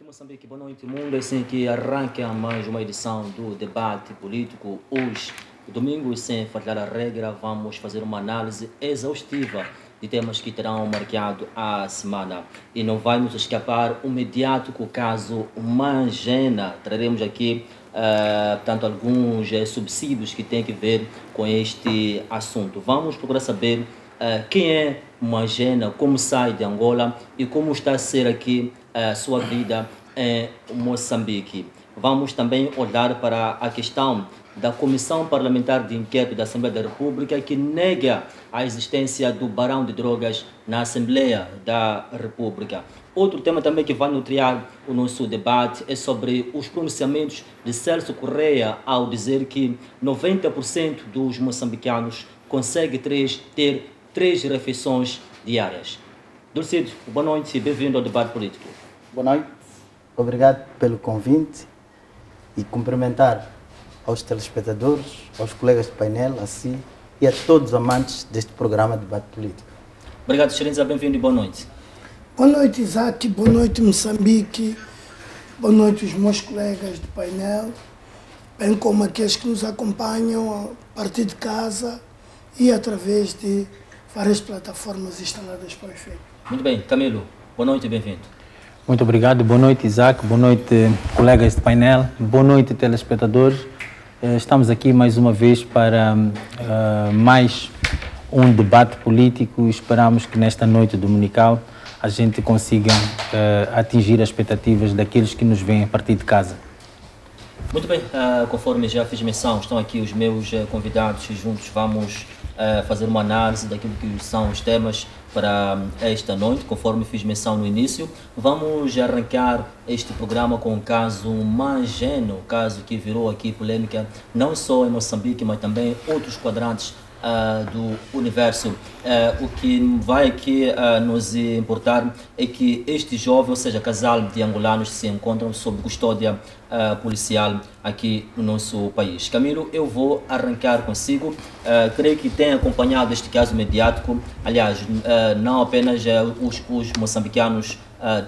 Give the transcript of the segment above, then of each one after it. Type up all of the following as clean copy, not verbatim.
Moçambique, boa noite, mundo. Assim que arranca mais uma edição do debate político. Hoje, domingo, sem falhar a regra, vamos fazer uma análise exaustiva de temas que terão marcado a semana. E não vai nos escapar o mediático caso Mangena. Traremos aqui, portanto, alguns subsídios que têm que ver com este assunto. Vamos procurar saber quem é Mangena, como sai de Angola e como está a ser aqui a sua vida em Moçambique. Vamos também olhar para a questão da Comissão Parlamentar de Inquérito da Assembleia da República, que nega a existência do barão de drogas na Assembleia da República. Outro tema também que vai nutrir o nosso debate é sobre os pronunciamentos de Celso Correia ao dizer que 90% dos moçambicanos conseguem ter 3 refeições diárias. Dulcido, boa noite e bem-vindo ao debate político. Boa noite, obrigado pelo convite e cumprimentar aos telespectadores, aos colegas do painel, assim, e a todos os amantes deste programa de debate político. Obrigado, Xerinza, bem-vindo e boa noite. Boa noite, Isaac, boa noite, Moçambique, boa noite os meus colegas do painel, bem como aqueles que nos acompanham a partir de casa e através de várias plataformas instaladas para o efeito. Muito bem, Camilo, boa noite e bem-vindo. Muito obrigado, boa noite Isaac, boa noite colegas de painel, boa noite telespectadores. Estamos aqui mais uma vez para mais um debate político e esperamos que nesta noite dominical a gente consiga atingir as expectativas daqueles que nos veem a partir de casa. Muito bem, conforme já fiz menção, estão aqui os meus convidados e juntos vamos fazer uma análise daquilo que são os temas para esta noite, conforme fiz menção no início. Vamos arrancar este programa com o caso Mangena, o caso que virou aqui polêmica não só em Moçambique, mas também em outros quadrantes do universo. O que vai aqui nos importar é que este jovem, ou seja, casal de angolanos, se encontram sob custódia policial aqui no nosso país. Camilo, eu vou arrancar consigo. Creio que tem acompanhado este caso mediático. Aliás, não apenas os moçambicanos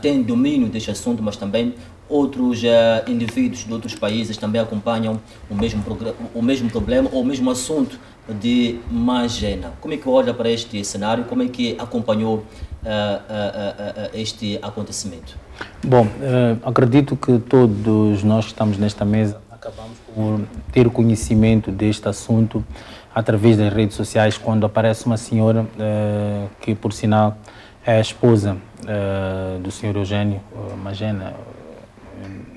têm domínio deste assunto, mas também outros indivíduos de outros países também acompanham o mesmo problema ou o mesmo assunto de Mangena. Como é que olha para este cenário? Como é que acompanhou este acontecimento? Bom, acredito que todos nós que estamos nesta mesa acabamos por ter conhecimento deste assunto através das redes sociais, quando aparece uma senhora que, por sinal, é a esposa do senhor Eugênio Mangena,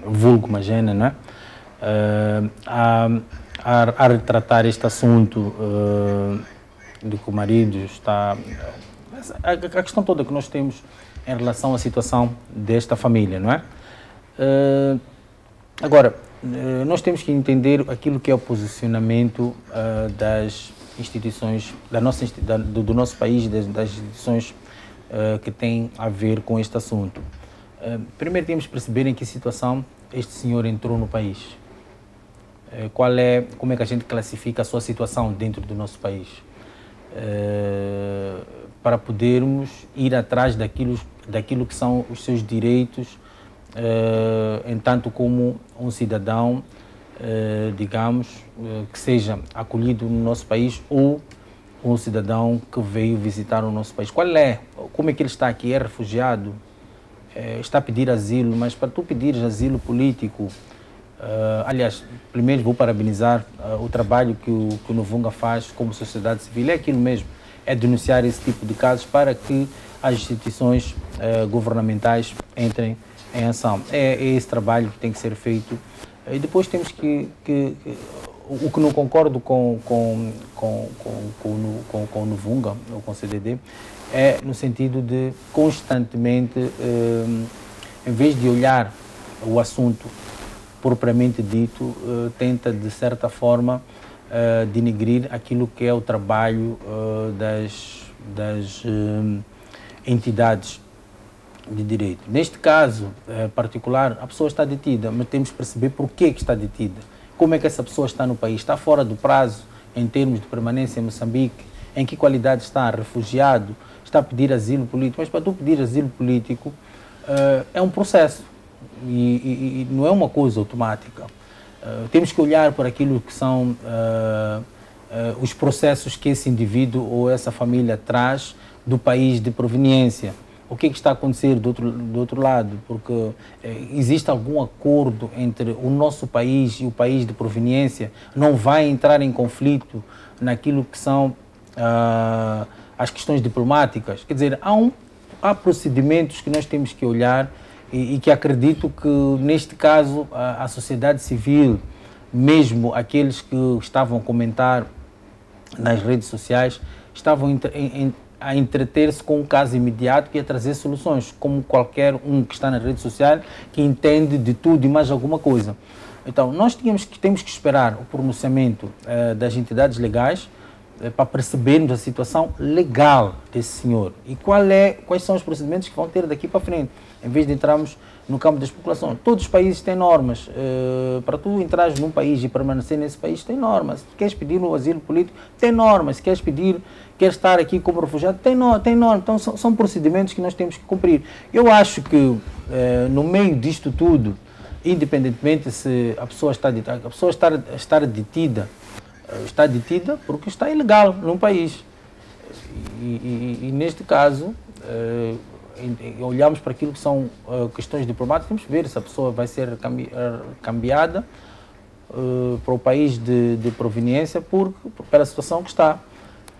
vulgo Mangena, não é? A retratar este assunto de que o marido está... A questão toda que nós temos em relação à situação desta família, não é? Agora, nós temos que entender aquilo que é o posicionamento das instituições, do nosso país, das instituições que têm a ver com este assunto. Primeiro temos que perceber em que situação este senhor entrou no país. Como é que a gente classifica a sua situação dentro do nosso país, para podermos ir atrás daquilo que são os seus direitos, em tanto como um cidadão, digamos, que seja acolhido no nosso país ou um cidadão que veio visitar o nosso país. Como é que ele está aqui? É refugiado? Está a pedir asilo, mas para tu pedires asilo político, aliás, primeiro vou parabenizar o trabalho que o Novunga faz como sociedade civil, é aquilo mesmo, é denunciar esse tipo de casos para que as instituições governamentais entrem em ação. É esse trabalho que tem que ser feito. E depois temos o que não concordo com o Novunga, ou com o CDD, é no sentido de constantemente, em vez de olhar o assunto propriamente dito, tenta de certa forma denegrir aquilo que é o trabalho das entidades de direito. Neste caso particular, a pessoa está detida, mas temos que perceber por que está detida. Como é que essa pessoa está no país? Está fora do prazo em termos de permanência em Moçambique? Em que qualidade está? Refugiado? Está a pedir asilo político? Mas para tu pedir asilo político é um processo. e não é uma coisa automática. Temos que olhar para aquilo que são os processos que esse indivíduo ou essa família traz do país de proveniência. O que está a acontecer do outro lado? Porque existe algum acordo entre o nosso país e o país de proveniência? Não vai entrar em conflito naquilo que são as questões diplomáticas? Quer dizer, há procedimentos que nós temos que olhar e que acredito que, neste caso, a sociedade civil, mesmo aqueles que estavam a comentar nas redes sociais, estavam a entreter-se com um caso imediato que ia trazer soluções, como qualquer um que está na rede social que entende de tudo e mais alguma coisa. Então, nós temos que esperar o pronunciamento das entidades legais para percebermos a situação legal desse senhor e quais são os procedimentos que vão ter daqui para frente, em vez de entrarmos no campo da especulação. Todos os países têm normas. Para tu entrares num país e permanecer nesse país, tem normas. Se queres pedir um asilo político, tem normas. Se queres estar aqui como refugiado, tem normas. Então, são procedimentos que nós temos que cumprir. Eu acho que, no meio disto tudo, independentemente se a pessoa está detida, está detida porque está ilegal num país. E neste caso, olhamos para aquilo que são questões diplomáticas, temos que ver se a pessoa vai ser cambiada para o país de proveniência pela situação que está.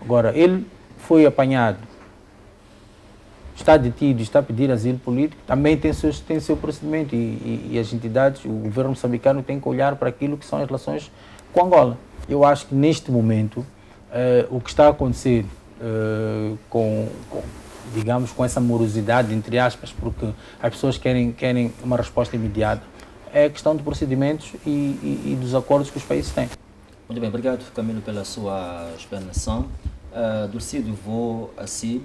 Agora, ele foi apanhado, está detido, está a pedir asilo político, também tem seu procedimento e as entidades, o governo moçambicano tem que olhar para aquilo que são as relações com Angola. Eu acho que neste momento o que está a acontecer digamos, com essa morosidade, entre aspas, porque as pessoas querem uma resposta imediata, é questão de procedimentos e dos acordos que os países têm. Muito bem, obrigado, Camilo, pela sua explanação. Dulcido, vou assim.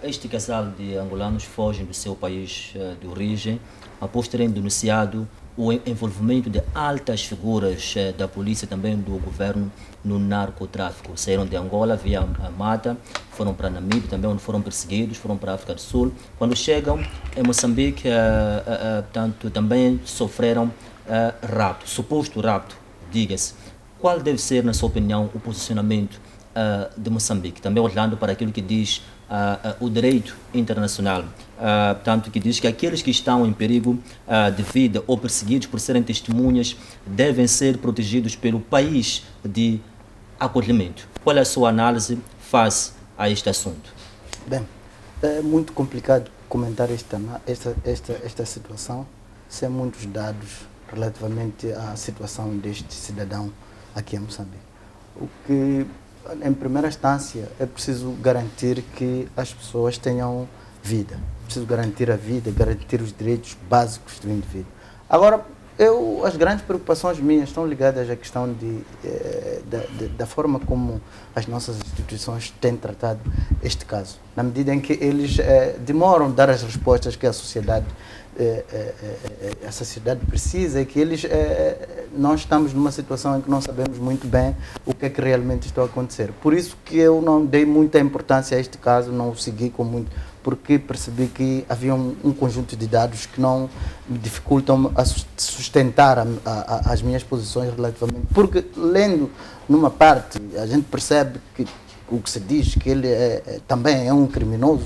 Este casal de angolanos fogem do seu país de origem após terem denunciado o envolvimento de altas figuras da polícia, também do governo, no narcotráfico. Saíram de Angola via a mata, foram para Namíbia, também onde foram perseguidos, foram para a África do Sul. Quando chegam em Moçambique, portanto, também sofreram rapto, suposto rapto, diga-se. Qual deve ser, na sua opinião, o posicionamento de Moçambique? Também olhando para aquilo que diz o direito internacional, portanto, que diz que aqueles que estão em perigo de vida ou perseguidos por serem testemunhas devem ser protegidos pelo país de acolhimento. Qual é a sua análise face a este assunto? Bem, é muito complicado comentar esta situação sem muitos dados relativamente à situação deste cidadão aqui em Moçambique. O que, em primeira instância, é preciso garantir que as pessoas tenham vida. É preciso garantir a vida, garantir os direitos básicos do indivíduo. Agora, as grandes preocupações minhas estão ligadas à questão da forma como as nossas instituições têm tratado este caso. Na medida em que eles demoram a dar as respostas que a sociedade precisa, e que nós estamos numa situação em que não sabemos muito bem o que é que realmente está a acontecer. Por isso que eu não dei muita importância a este caso, não o segui com muito, porque percebi que havia um conjunto de dados que não me dificultam a sustentar as minhas posições relativamente, porque lendo numa parte a gente percebe que o que se diz que ele também é um criminoso.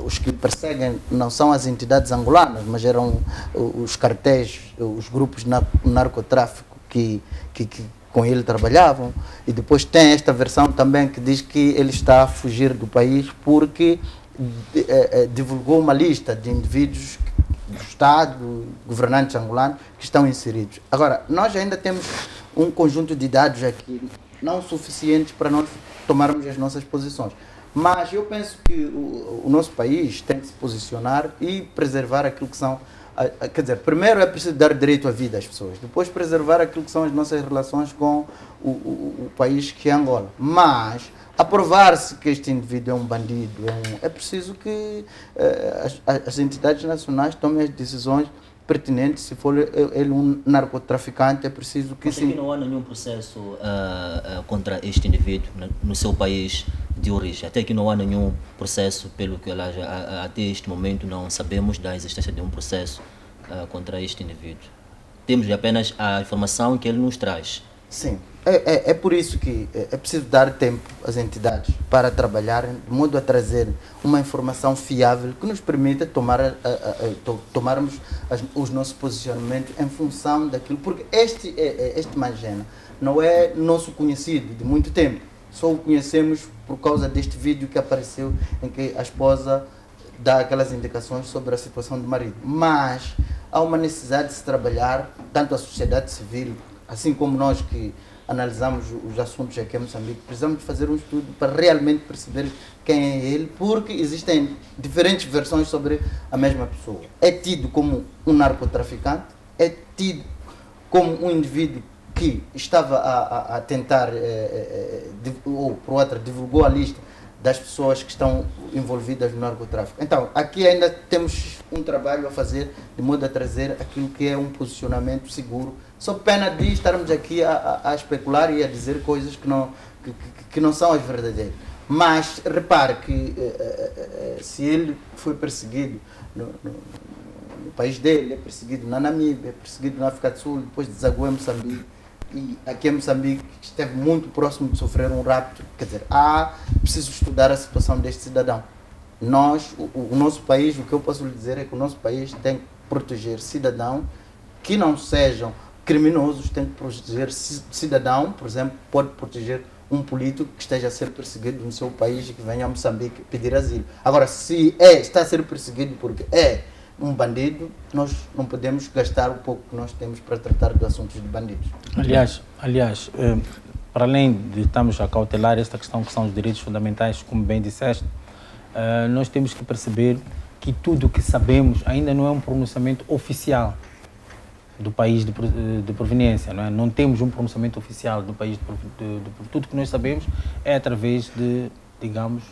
Os que perseguem não são as entidades angolanas, mas eram os cartéis, os grupos de narcotráfico que com ele trabalhavam. E depois tem esta versão também que diz que ele está a fugir do país porque divulgou uma lista de indivíduos do Estado, governantes angolanos, que estão inseridos. Agora, nós ainda temos um conjunto de dados aqui não suficientes para nós tomarmos as nossas posições. Mas eu penso que o nosso país tem que se posicionar e preservar aquilo que são... Quer dizer, primeiro é preciso dar direito à vida às pessoas, depois preservar aquilo que são as nossas relações com o país que é Angola. Mas, aprovar-se que este indivíduo é um bandido, é preciso que as entidades nacionais tomem as decisões pertinente. Se for ele um narcotraficante, é preciso que Mas aqui não há nenhum processo contra este indivíduo no seu país de origem. Até aqui não há nenhum processo, pelo que até este momento não sabemos da existência de um processo contra este indivíduo. Temos apenas a informação que ele nos traz. Sim, é por isso que é preciso dar tempo às entidades para trabalharem, de modo a trazer uma informação fiável que nos permita tomarmos os nossos posicionamentos em função daquilo, porque este Magena não é nosso conhecido de muito tempo, só o conhecemos por causa deste vídeo que apareceu em que a esposa dá aquelas indicações sobre a situação do marido, mas há uma necessidade de se trabalhar, tanto a sociedade civil, assim como nós que analisamos os assuntos aqui em Moçambique, precisamos fazer um estudo para realmente perceber quem é ele, porque existem diferentes versões sobre a mesma pessoa. É tido como um narcotraficante, é tido como um indivíduo que estava a tentar, ou por outra, divulgou a lista das pessoas que estão envolvidas no narcotráfico. Então, aqui ainda temos um trabalho a fazer, de modo a trazer aquilo que é um posicionamento seguro, só pena de estarmos aqui a especular e a dizer coisas que não são as verdadeiras. Mas repare que se ele foi perseguido no país dele, é perseguido na Namíbia, é perseguido na África do Sul, depois desaguou em Moçambique, e aqui em Moçambique esteve muito próximo de sofrer um rapto, quer dizer, preciso estudar a situação deste cidadão. Nós, o nosso país, o que eu posso lhe dizer é que o nosso país tem que proteger cidadãos que não sejam criminosos, tem que proteger cidadão, por exemplo, pode proteger um político que esteja a ser perseguido no seu país e que venha a Moçambique pedir asilo. Agora, se está a ser perseguido porque é um bandido, nós não podemos gastar o pouco que nós temos para tratar de assuntos de bandidos. Aliás, para além de estarmos a cautelar esta questão que são os direitos fundamentais, como bem disseste, nós temos que perceber que tudo o que sabemos ainda não é um pronunciamento oficial do país de proveniência, não é? Não temos um pronunciamento oficial do país tudo que nós sabemos é através de, digamos,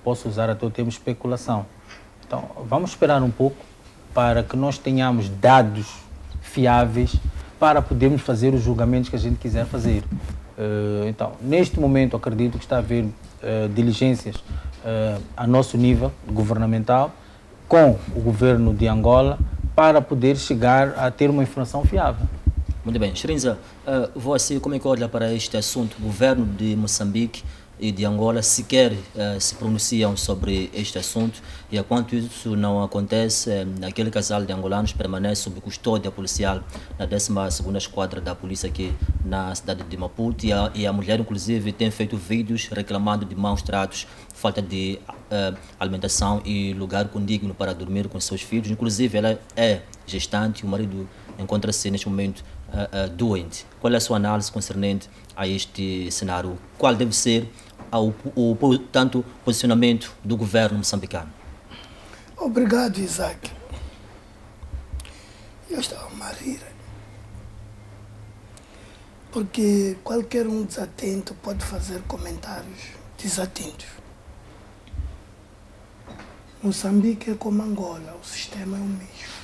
posso usar até o termo especulação. Então, vamos esperar um pouco para que nós tenhamos dados fiáveis para podermos fazer os julgamentos que a gente quiser fazer. Então, neste momento, acredito que está a haver diligências a nosso nível governamental com o governo de Angola para poder chegar a ter uma informação fiável. Muito bem. Shrinza, você como é que olha para este assunto? O governo de Moçambique e de Angola sequer se pronunciam sobre este assunto, e enquanto isso não acontece, aquele casal de angolanos permanece sob custódia policial na 12ª Esquadra da polícia aqui na cidade de Maputo, e a mulher inclusive tem feito vídeos reclamando de maus tratos, falta de alimentação e lugar condigno para dormir com seus filhos. Inclusive ela é gestante e o marido encontra-se neste momento doente. Qual é a sua análise concernente a este cenário? Qual deve ser o posicionamento do governo moçambicano? Obrigado, Isaac. Eu estava a rir, porque qualquer um desatento pode fazer comentários desatentos. Moçambique é como Angola, o sistema é o mesmo.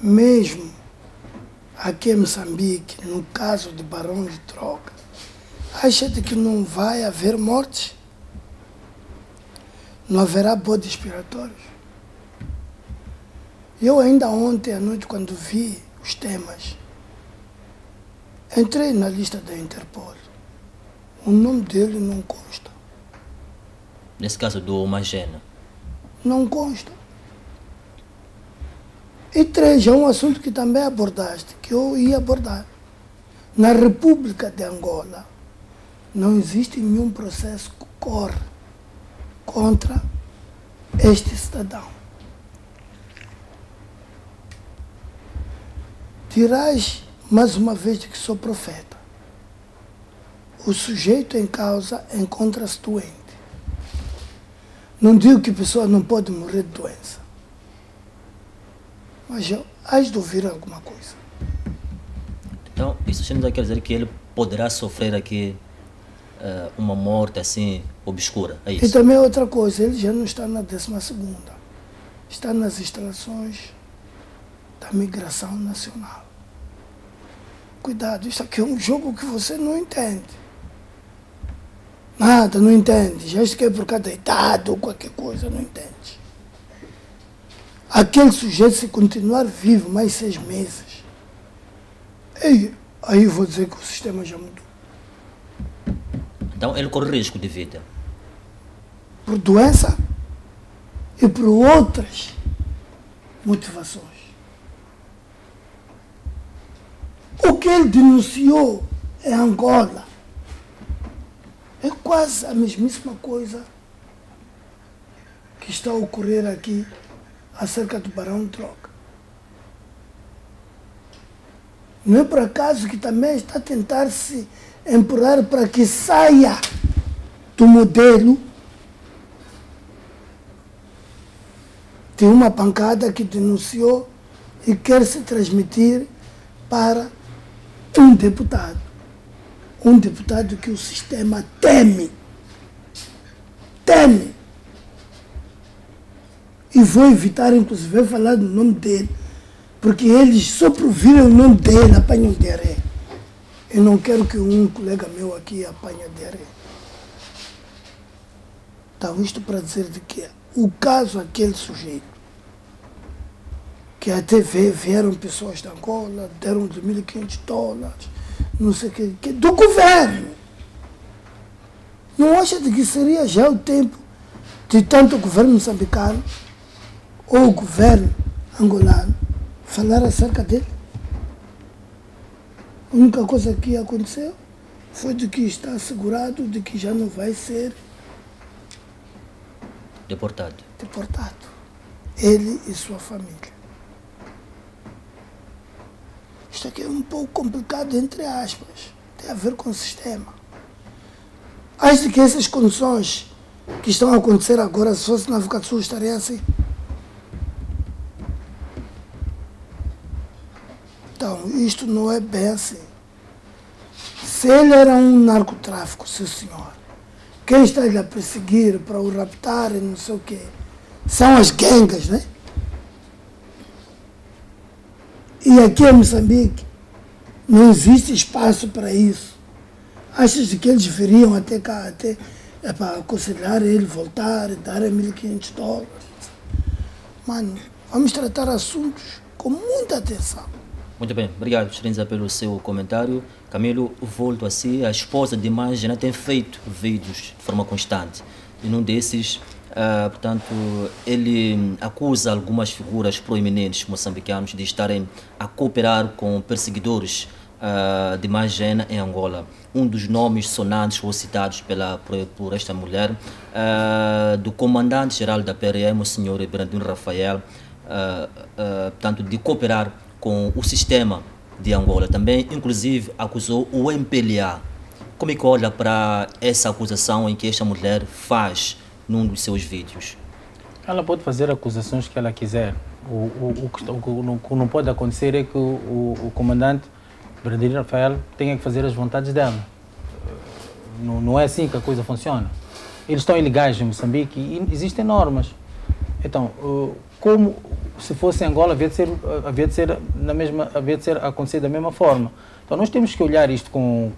Mesmo aqui em Moçambique, no caso de barões de droga, acha-te que não vai haver mortes? Não haverá bodes expiratórios? Eu ainda ontem à noite, quando vi os temas, entrei na lista da Interpol. O nome dele não consta. Nesse caso do Magena? Não consta. E 3, é um assunto que também abordaste, que eu ia abordar. Na República de Angola, não existe nenhum processo que corre contra este cidadão. Dirás, mais uma vez, que sou profeta. O sujeito em causa encontra-se doente. Não digo que a pessoa não pode morrer de doença. Mas hás de ouvir alguma coisa. Então, isso não quer dizer que ele poderá sofrer aqui uma morte assim obscura, é isso? E também outra coisa, ele já não está na 12ª. está nas instalações da migração nacional. Cuidado, isso aqui é um jogo que você não entende. Nada, não entende. Já isso que é por causa da idade ou qualquer coisa, não entende. Aquele sujeito, se continuar vivo mais 6 meses, aí eu vou dizer que o sistema já mudou. Então ele corre risco de vida. Por doença e por outras motivações. O que ele denunciou em Angola é quase a mesmíssima coisa que está a ocorrer aqui acerca do Barão de Droga. Não é por acaso que também está a tentar se empurrar para que saia do modelo de uma bancada que denunciou e quer se transmitir para um deputado. Um deputado que o sistema teme. Teme. E vou evitar, inclusive, falar do nome dele, porque eles só por virem o nome dele apanham diarreia. Eu não quero que um colega meu aqui apanhe diarreia. Então, isto para dizer de que o caso aquele sujeito, que até vieram pessoas da Angola, deram $2.500, não sei o que, do governo. Não acha de que seria já o tempo de tanto o governo moçambicano ou o governo angolano falar acerca dele? A única coisa que aconteceu foi de que está assegurado de que já não vai ser deportado. Ele e sua família. Isto aqui é um pouco complicado, entre aspas. Tem a ver com o sistema. Acho que essas condições que estão a acontecer agora, se fosse na África do Sul, estaria assim. Então, isto não é bem assim. Se ele era um narcotráfico, seu senhor, quem está a perseguir para o raptar e não sei o quê, são as gangues, né? E aqui em Moçambique não existe espaço para isso. Achas que eles viriam até cá, até para aconselhar ele voltar e dar $1.500? Mano, vamos tratar assuntos com muita atenção. Muito bem, obrigado, Excelência, pelo seu comentário. Camilo, volto a si. A esposa de Mangena tem feito vídeos de forma constante. E num desses, portanto, ele acusa algumas figuras proeminentes moçambicanos de estarem a cooperar com perseguidores de Mangena em Angola. Um dos nomes sonantes ou citados por esta mulher, do comandante-geral da PRM, o senhor Brandino Rafael, portanto, de cooperar com o sistema de Angola. Também, inclusive, acusou o MPLA. Como é que olha para essa acusação em que esta mulher faz num dos seus vídeos? Ela pode fazer acusações que ela quiser. O que não pode acontecer é que o comandante Brandino Rafael tenha que fazer as vontades dela. Não é assim que a coisa funciona. Eles estão ilegais em Moçambique e existem normas. Então, como se fosse em Angola, havia de ser acontecer da mesma forma. Então, nós temos que olhar isto com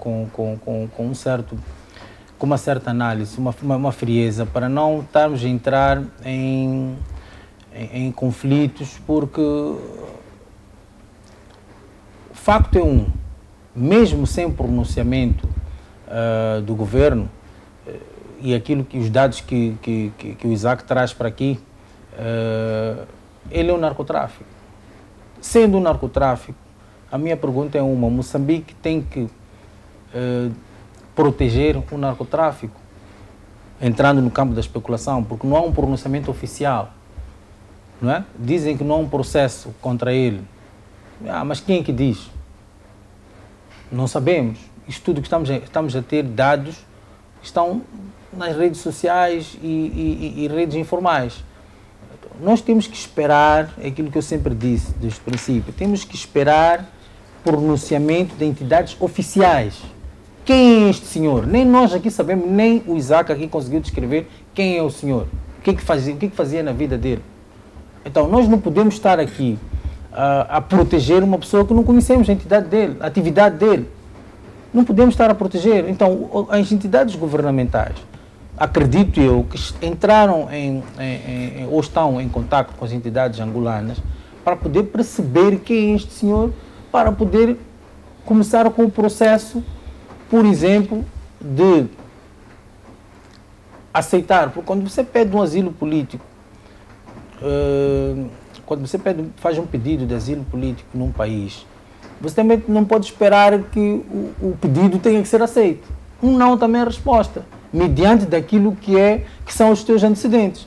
uma certa análise, uma frieza, para não estarmos a entrar em conflitos, porque o facto é mesmo sem pronunciamento do governo, e aquilo que os dados que o Isaac traz para aqui, ele é um narcotráfico. Sendo um narcotráfico, a minha pergunta é Moçambique tem que proteger o narcotráfico, entrando no campo da especulação, porque não há um pronunciamento oficial, não é? Dizem que não há um processo contra ele. Mas quem é que diz? Não sabemos. Isto tudo que estamos a ter dados estão nas redes sociais e redes informais. Nós temos que esperar, é aquilo que eu sempre disse desde o princípio, temos que esperar pronunciamento de entidades oficiais. Quem é este senhor? Nem nós aqui sabemos, nem o Isaac aqui conseguiu descrever quem é o senhor. O que é que fazia na vida dele. Então, nós não podemos estar aqui a proteger uma pessoa que não conhecemos a entidade dele, a atividade dele. Não podemos estar a proteger. Então, as entidades governamentais, acredito eu, que entraram ou estão em contato com as entidades angolanas para poder perceber quem é este senhor, para poder começar com o processo, por exemplo, de aceitar. Porque quando você pede um asilo político, quando você faz um pedido de asilo político num país, você também não pode esperar que o pedido tenha que ser aceito. Um não também é a resposta, mediante daquilo que são os teus antecedentes.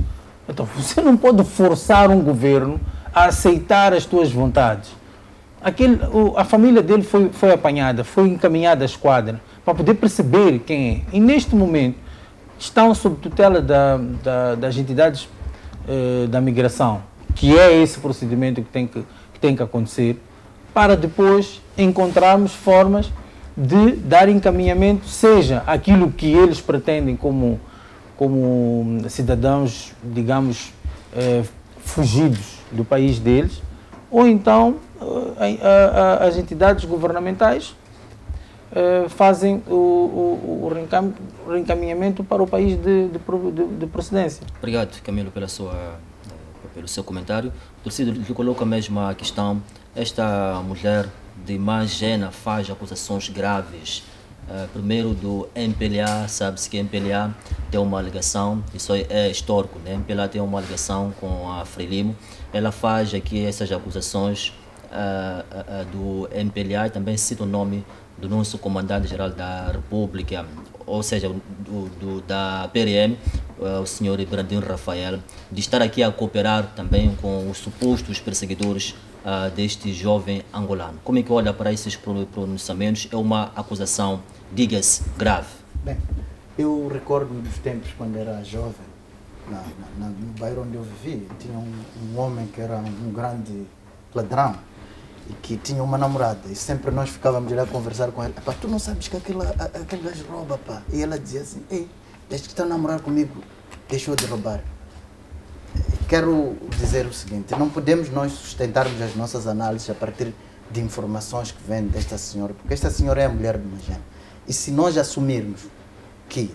Então, você não pode forçar um governo a aceitar as tuas vontades. A família dele foi apanhada, foi encaminhada à esquadra para poder perceber quem é. E neste momento estão sob tutela das entidades da migração, que é esse procedimento que tem que acontecer, para depois encontrarmos formas de dar encaminhamento, seja aquilo que eles pretendem como cidadãos, digamos, fugidos do país deles, ou então as entidades governamentais fazem o reencaminhamento para o país de procedência. Obrigado, Camilo, pelo seu comentário. O torcedor lhe coloca a mesma questão. Esta mulher de Magena faz acusações graves. Primeiro do MPLA, sabe-se que a MPLA tem uma ligação, isso é histórico, né? A MPLA tem uma ligação com a Frelimo. Ela faz aqui essas acusações do MPLA e também cita o nome do nosso comandante-geral da República, ou seja, da PRM, o senhor Brandinho Rafael, de estar aqui a cooperar também com os supostos perseguidores deste jovem angolano. Como é que olha para esses pronunciamentos? É uma acusação, diga-se, grave. Bem, eu recordo dos tempos quando era jovem, no bairro onde eu vivi, tinha um homem que era um grande ladrão e que tinha uma namorada, e sempre nós ficávamos lá a conversar com ela: pá, tu não sabes que aquele gajo rouba, pá? E ela dizia assim: ei, desde que está a namorar comigo, deixou de roubar. Quero dizer o seguinte: não podemos nós sustentarmos as nossas análises a partir de informações que vêm desta senhora, porque esta senhora é a mulher de Magena. E se nós assumirmos que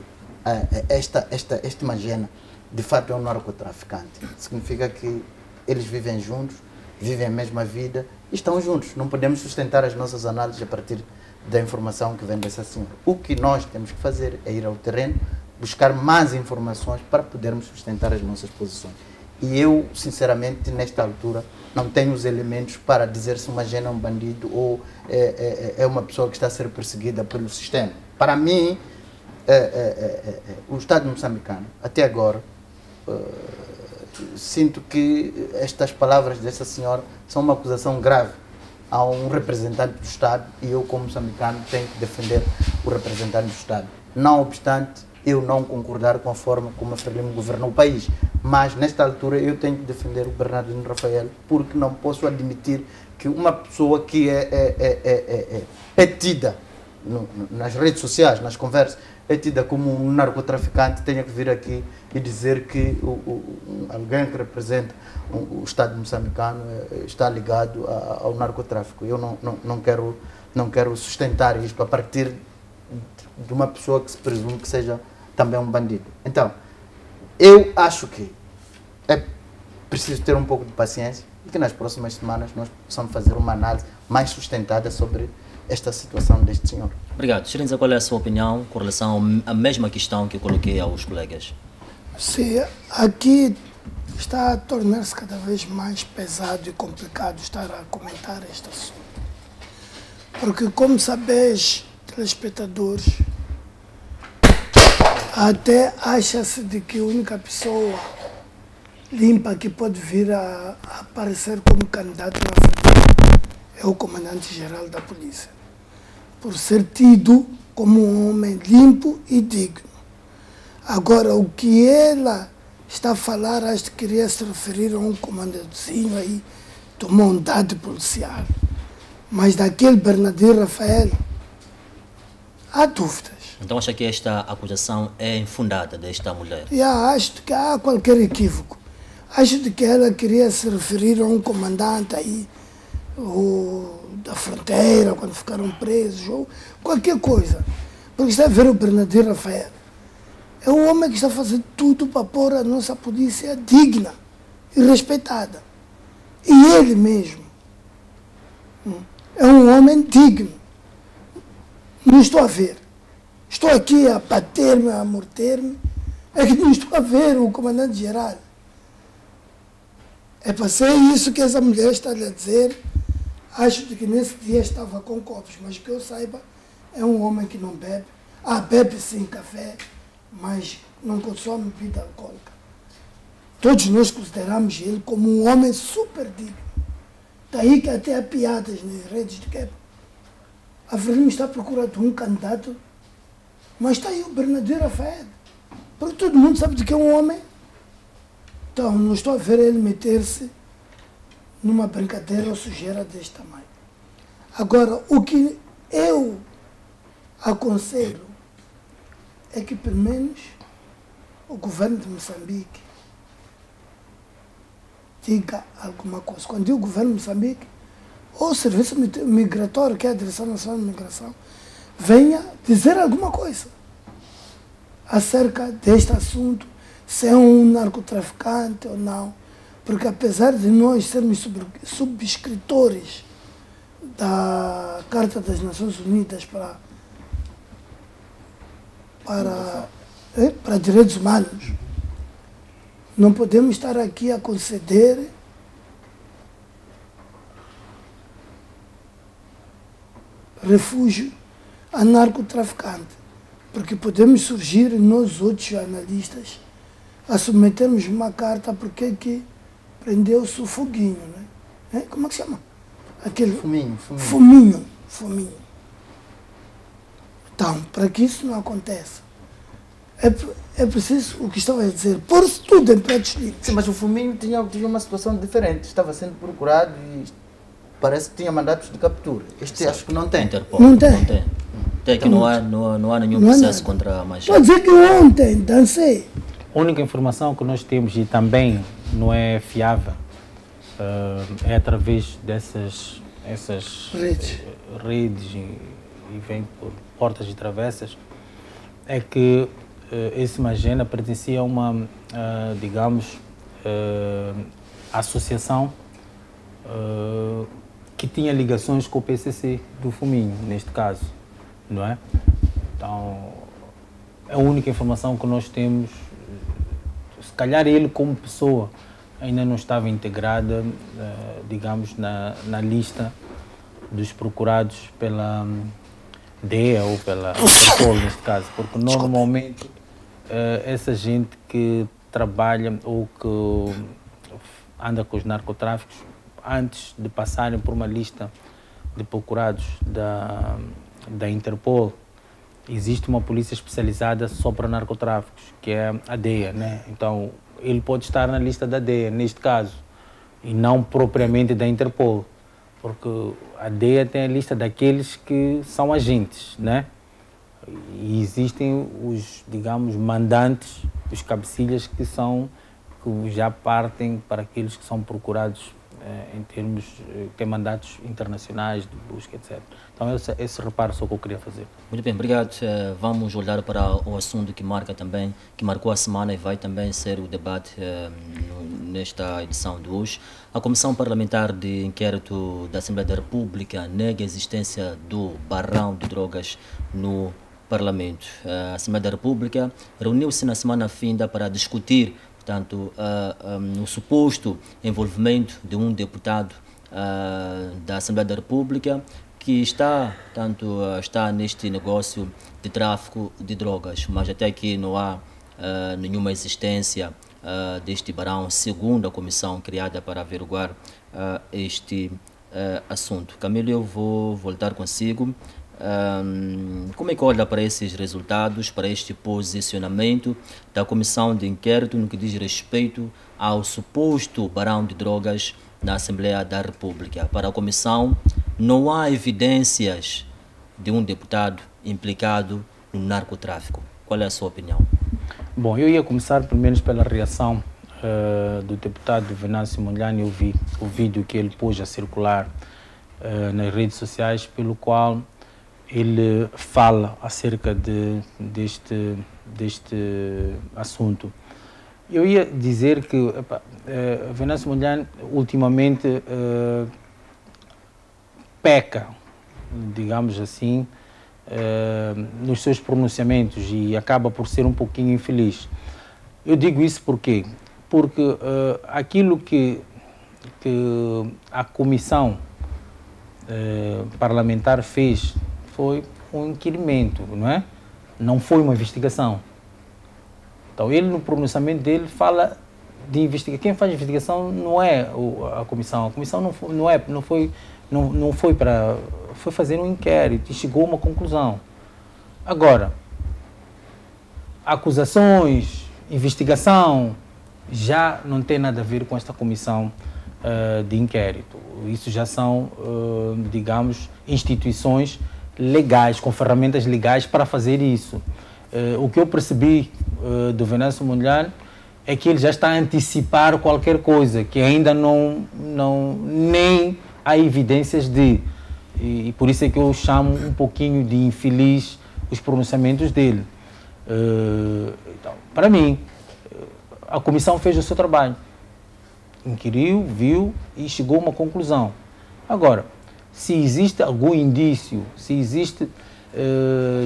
este Magena de fato é um narcotraficante, significa que eles vivem juntos, vivem a mesma vida e estão juntos. Não podemos sustentar as nossas análises a partir da informação que vem dessa senhora. O que nós temos que fazer é ir ao terreno, buscar mais informações para podermos sustentar as nossas posições. E eu, sinceramente, nesta altura, não tenho os elementos para dizer se uma Magena é um bandido ou é uma pessoa que está a ser perseguida pelo sistema. Para mim, o Estado moçambicano, até agora, sinto que estas palavras dessa senhora são uma acusação grave a um representante do Estado, e eu, como moçambicano, tenho que defender o representante do Estado. Não obstante eu não concordar com a forma como a Frelimo governou o país, mas nesta altura eu tenho que defender o Bernardino Rafael, porque não posso admitir que uma pessoa que é tida nas redes sociais, nas conversas, é tida como um narcotraficante, tenha que vir aqui e dizer que alguém que representa o Estado moçambicano está ligado ao narcotráfico. Eu não quero sustentar isto a partir de uma pessoa que se presume que seja também um bandido. Então, eu acho que é preciso ter um pouco de paciência e que nas próximas semanas nós possamos fazer uma análise mais sustentada sobre esta situação deste senhor. Obrigado. Xirinza, qual é a sua opinião com relação à mesma questão que eu coloquei aos colegas? Sim, aqui está a tornar-se cada vez mais pesado e complicado estar a comentar este assunto. Porque, como sabeis, telespectadores, até acha-se de que a única pessoa limpa que pode vir a aparecer como candidato na frente é o comandante-geral da polícia, por ser tido como um homem limpo e digno. Agora, o que ela está a falar, acho que queria se referir a um comandantezinho aí, tomou um dado policial. Mas daquele Bernardino Rafael, há dúvidas. Então acha que esta acusação é infundada desta mulher? Acho que há qualquer equívoco. Acho de que ela queria se referir a um comandante aí, da fronteira, quando ficaram presos, ou qualquer coisa. Porque está a ver o Bernardino Rafael. É um homem que está fazendo tudo para pôr a nossa polícia digna e respeitada. E ele mesmo é um homem digno. Não estou a ver. Estou aqui a bater-me, a morder-me. É que não estou a ver o comandante-geral. É para ser isso que essa mulher está a dizer. Acho que nesse dia estava com copos, mas que eu saiba, é um homem que não bebe. Bebe sim café, mas não consome bebida alcoólica. Todos nós consideramos ele como um homem super digno. Daí que até há piadas nas redes de que a Frelimo está procurando um candidato, mas está aí o Bernardino Rafael. Porque todo mundo sabe de que é um homem. Então, não estou a ver ele meter-se numa brincadeira ou sujeira deste tamanho. Agora, o que eu aconselho é que, pelo menos, o governo de Moçambique diga alguma coisa. Quando digo governo de Moçambique, ou o Serviço Migratório, que é a Direção Nacional de Migração, venha dizer alguma coisa acerca deste assunto, se é um narcotraficante ou não. Porque apesar de nós sermos subscritores da Carta das Nações Unidas para direitos humanos, não podemos estar aqui a conceder refúgio a narcotraficante, porque podemos surgir nós outros jornalistas a submetermos uma carta porque é que prendeu-se o foguinho, né? Como é que chama? Aquele fuminho. Então, para que isso não aconteça, é preciso, o que estava a dizer, pôr-se tudo em pratos limpos. Sim, mas o Fuminho tinha uma situação diferente, estava sendo procurado e parece que tinha mandatos de captura. Este acho que não tem. Interpol. Não tem. Até que não há nenhum processo contra a Machado. Pode dizer que ontem dancei. A única informação que nós temos, e também não é fiável, é através dessas redes e vem por portas e travessas, é que esse Magena pertencia a uma, digamos, associação que tinha ligações com o PCC do Fuminho, neste caso, não é? Então, é a única informação que nós temos. Se calhar ele, como pessoa, ainda não estava integrada, digamos, na lista dos procurados pela DEA ou pela Interpol, neste caso, porque normalmente essa gente que trabalha ou que anda com os narcotráficos, antes de passarem por uma lista de procurados da Interpol, existe uma polícia especializada só para narcotráficos, que é a DEA, né? Então, ele pode estar na lista da DEA, neste caso, e não propriamente da Interpol, porque a DEA tem a lista daqueles que são agentes, né? E existem os, digamos, mandantes, os cabecilhas que já partem para aqueles que são procurados em termos, tem mandatos internacionais de busca, etc. Então esse reparo só que eu queria fazer. Muito bem, obrigado. Vamos olhar para o assunto que marcou a semana e vai também ser o debate nesta edição de hoje. A Comissão Parlamentar de Inquérito da Assembleia da República nega a existência do barrão de drogas no Parlamento. A Assembleia da República reuniu-se na semana finda para discutir, portanto, o suposto envolvimento de um deputado da Assembleia da República que está neste negócio de tráfico de drogas, mas até aqui não há nenhuma existência deste barão, segundo a comissão criada para averiguar este assunto. Camilo, eu vou voltar consigo. Como é que olha para esses resultados, para este posicionamento da comissão de inquérito no que diz respeito ao suposto barão de drogas na Assembleia da República? Para a comissão, não há evidências de um deputado implicado no narcotráfico. Qual é a sua opinião? Bom, eu ia começar pelo menos pela reação do deputado Venâncio Mondlane, eu vi o vídeo que ele pôs a circular nas redes sociais, pelo qual ele fala acerca deste assunto. Eu ia dizer que Venâncio Mondlane ultimamente peca, digamos assim, nos seus pronunciamentos e acaba por ser um pouquinho infeliz. Eu digo isso porque aquilo que a comissão parlamentar fez foi um inquirimento, não é? Não foi uma investigação. Então ele, no pronunciamento dele, fala de investigação. Quem faz investigação não é a comissão não foi para fazer um inquérito e chegou a uma conclusão. Agora, acusações, investigação, já não tem nada a ver com esta comissão de inquérito. Isso já são, digamos, instituições legais, com ferramentas legais para fazer isso. O que eu percebi do Venâncio Mondlane é que ele já está a antecipar qualquer coisa, que ainda nem há evidências de. E por isso é que eu chamo um pouquinho de infeliz os pronunciamentos dele. Então, para mim, a comissão fez o seu trabalho. Inquiriu, viu e chegou a uma conclusão. Agora, se existe algum indício, se existe,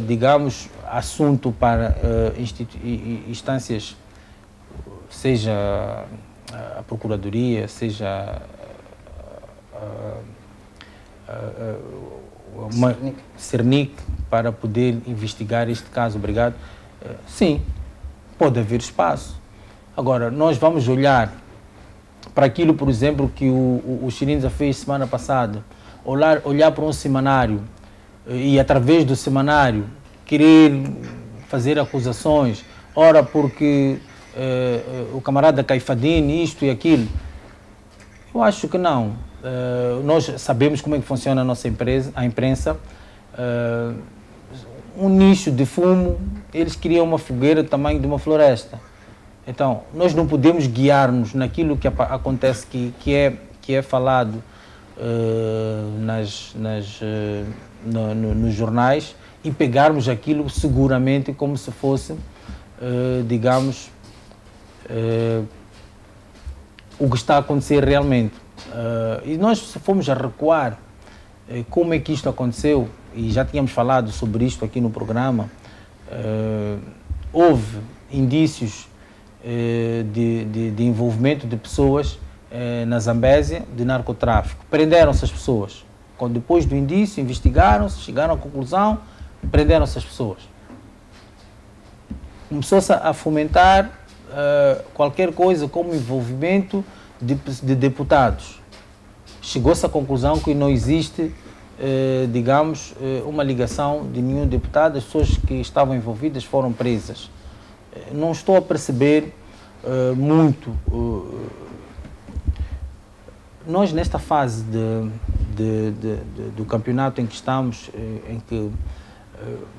digamos, assunto para instâncias, seja a Procuradoria, seja uma Cernic, para poder investigar este caso, obrigado, sim, pode haver espaço. Agora, nós vamos olhar para aquilo, por exemplo, que o Chirinza fez semana passada, olhar para um semanário e, através do semanário, querer fazer acusações, ora porque o camarada Caifadine, isto e aquilo. Eu acho que não. Nós sabemos como é que funciona a nossa imprensa. Um nicho de fumo, eles criam uma fogueira do tamanho de uma floresta. Então, nós não podemos guiar-nos naquilo que acontece, que é falado nos jornais e pegarmos aquilo seguramente como se fosse, digamos, o que está a acontecer realmente. E nós, se formos a recuar, como é que isto aconteceu, e já tínhamos falado sobre isto aqui no programa, houve indícios de envolvimento de pessoas na Zambésia de narcotráfico. Prenderam-se as pessoas. Depois do indício, investigaram-se, chegaram à conclusão, prenderam-se as pessoas. Começou-se a fomentar qualquer coisa como envolvimento de deputados. Chegou-se à conclusão que não existe, digamos, uma ligação de nenhum deputado. As pessoas que estavam envolvidas foram presas. Não estou a perceber muito. Nós, nesta fase do campeonato em que estamos, em que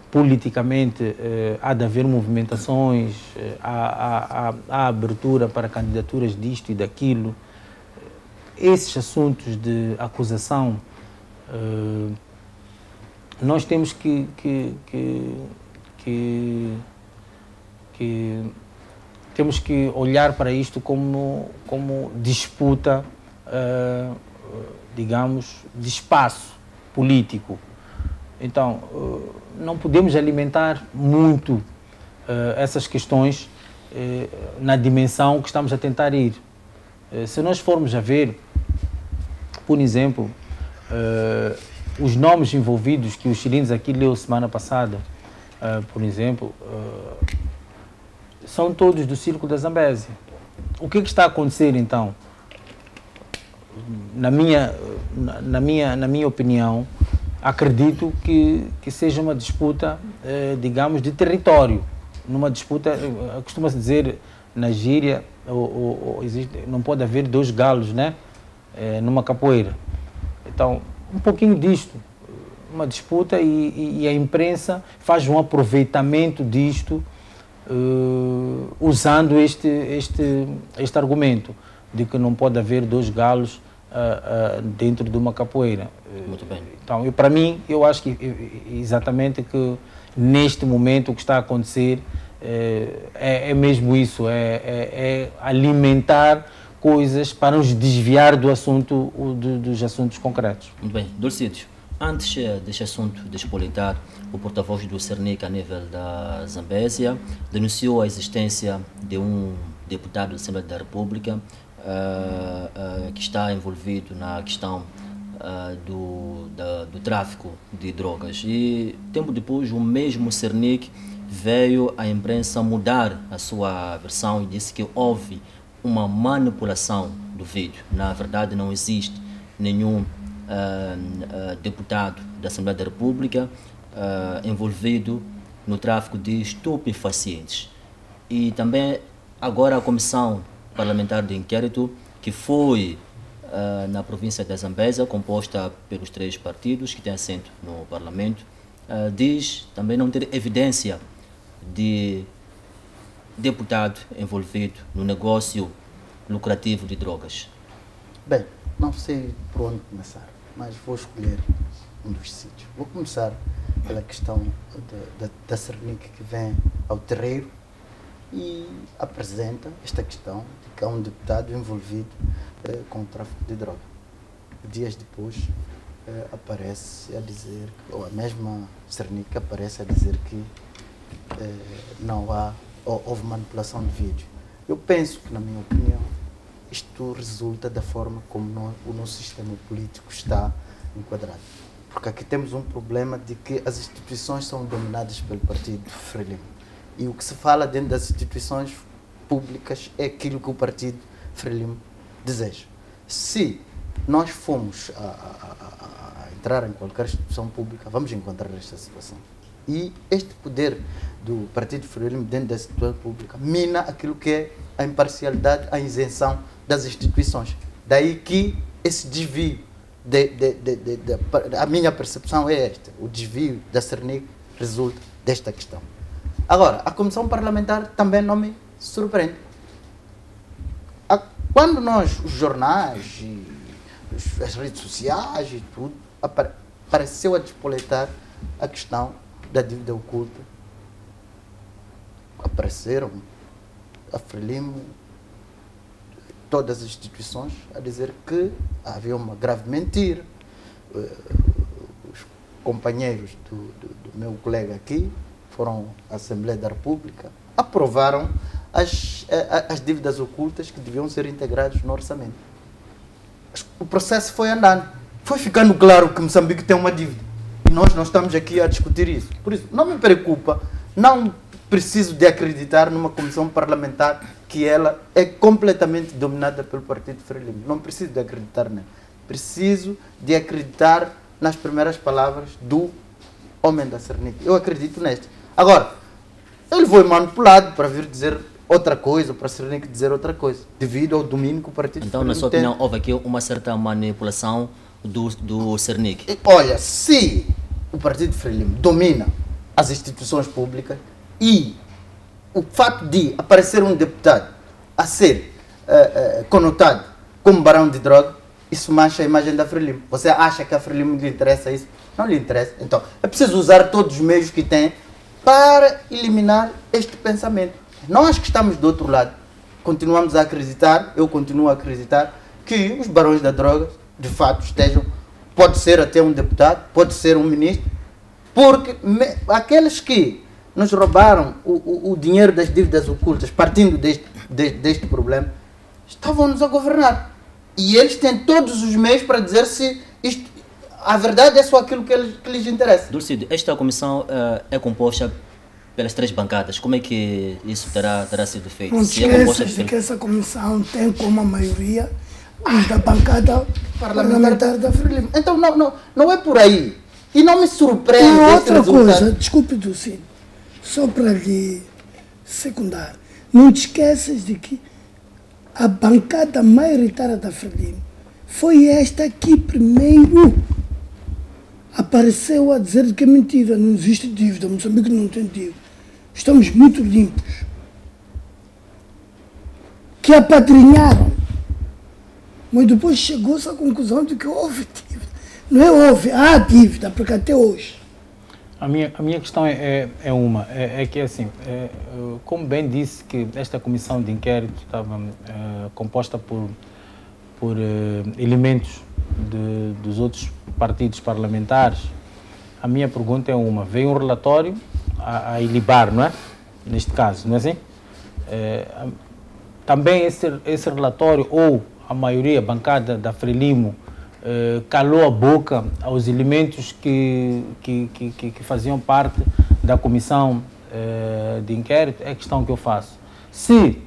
politicamente há de haver movimentações, há abertura para candidaturas disto e daquilo, esses assuntos de acusação, nós temos que temos que olhar para isto como disputa, digamos, de espaço político. Então, não podemos alimentar muito essas questões na dimensão que estamos a tentar ir. Se nós formos a ver, por exemplo, os nomes envolvidos que o Chirinza aqui leu semana passada, por exemplo, são todos do Círculo da Zambésia. O que está a acontecer, então? Na minha opinião, acredito que seja uma disputa, digamos, de território. Numa disputa, costuma-se dizer na gíria, não pode haver dois galos, né? Numa capoeira. Então, um pouquinho disto, uma disputa, e a imprensa faz um aproveitamento disto usando este argumento de que não pode haver dois galos dentro de uma capoeira. Muito bem. Então, para mim, eu acho que exatamente que neste momento o que está a acontecer é mesmo isso, é alimentar coisas para nos desviar do assunto, dos assuntos concretos. Muito bem. Dulcídio, antes deste assunto despolitar, o porta-voz do Cernic a nível da Zambésia denunciou a existência de um deputado da Assembleia da República que está envolvido na questão do tráfico de drogas. E tempo depois o mesmo Cernic veio à imprensa mudar a sua versão e disse que houve uma manipulação do vídeo. Na verdade não existe nenhum deputado da Assembleia da República envolvido no tráfico de estupefacientes. E também agora a Comissão Parlamentar de Inquérito, que foi na província da Zambésia, composta pelos 3 partidos que têm assento no Parlamento, diz também não ter evidência de deputado envolvido no negócio lucrativo de drogas. Bem, não sei por onde começar, mas vou escolher um dos sítios. Vou começar pela questão da Cernic, que vem ao terreiro e apresenta esta questão de que há um deputado envolvido com o tráfico de droga. Dias depois aparece a dizer, ou a mesma Cernic aparece a dizer que não houve manipulação de vídeo. Eu penso que, na minha opinião, isto resulta da forma como o nosso sistema político está enquadrado. Porque aqui temos um problema de que as instituições são dominadas pelo Partido Frelimo. E o que se fala dentro das instituições públicas é aquilo que o Partido Frelimo deseja. Se nós formos a entrar em qualquer instituição pública, vamos encontrar esta situação. E este poder do Partido Frelimo dentro da instituição pública mina aquilo que é a imparcialidade, a isenção das instituições. Daí que esse desvio, a minha percepção é esta, o desvio da Cernic resulta desta questão. Agora, a Comissão Parlamentar também não me surpreende. Quando os jornais, as redes sociais e tudo, apareceu a despoletar a questão da dívida oculta, apareceram a Frelimo, todas as instituições, a dizer que havia uma grave mentira. Os companheiros do meu colega aqui foram à Assembleia da República, aprovaram as dívidas ocultas que deviam ser integradas no orçamento. O processo foi andando. Foi ficando claro que Moçambique tem uma dívida. E nós não estamos aqui a discutir isso. Por isso, não me preocupa, não preciso de acreditar numa comissão parlamentar que ela é completamente dominada pelo Partido Frelimo. Não preciso de acreditar nela. Preciso de acreditar nas primeiras palavras do homem da Cernic. Eu acredito neste. Agora, ele foi manipulado para vir dizer outra coisa, para a Cernic dizer outra coisa, devido ao domínio que o Partido Frelimo tem. Então, na sua opinião, houve aqui uma certa manipulação do Cernic? Olha, se o Partido Frelimo domina as instituições públicas e o fato de aparecer um deputado a ser conotado como barão de droga, isso mancha a imagem da Frelimo. Você acha que a Frelimo lhe interessa isso? Não lhe interessa. Então, é preciso usar todos os meios que tem para eliminar este pensamento. Nós que estamos do outro lado, continuamos a acreditar, eu continuo a acreditar, que os barões da droga, de fato, estejam, pode ser até um deputado, pode ser um ministro, porque aqueles que nos roubaram o dinheiro das dívidas ocultas, partindo deste problema, estavam-nos a governar. E eles têm todos os meios para dizer se a verdade é só aquilo que lhes interessa. Dulcídio, esta comissão é composta pelas 3 bancadas. Como é que isso terá sido feito? Não te esqueças de que essa comissão tem como a maioria os da bancada parlamentar da Frelimo. Então não é por aí. E não me surpreende. E outra coisa, desculpe, Dulcídio, só para lhe secundar, não te esqueças de que a bancada maioritária da Frelimo foi esta que primeiro apareceu a dizer que é mentira, não existe dívida, Moçambique não tem dívida. estamos muito limpos, que apadrinharam, mas depois chegou-se à conclusão de que houve dívida. Não é houve, há dívida, porque até hoje. A minha questão é que assim, como bem disse que esta comissão de inquérito estava composta por elementos dos outros partidos parlamentares, a minha pergunta é veio um relatório a ilibar, não é? Neste caso, não é assim? Também esse relatório, ou a maioria, a bancada da Frelimo, calou a boca aos elementos que faziam parte da comissão de inquérito, é a questão que eu faço. Se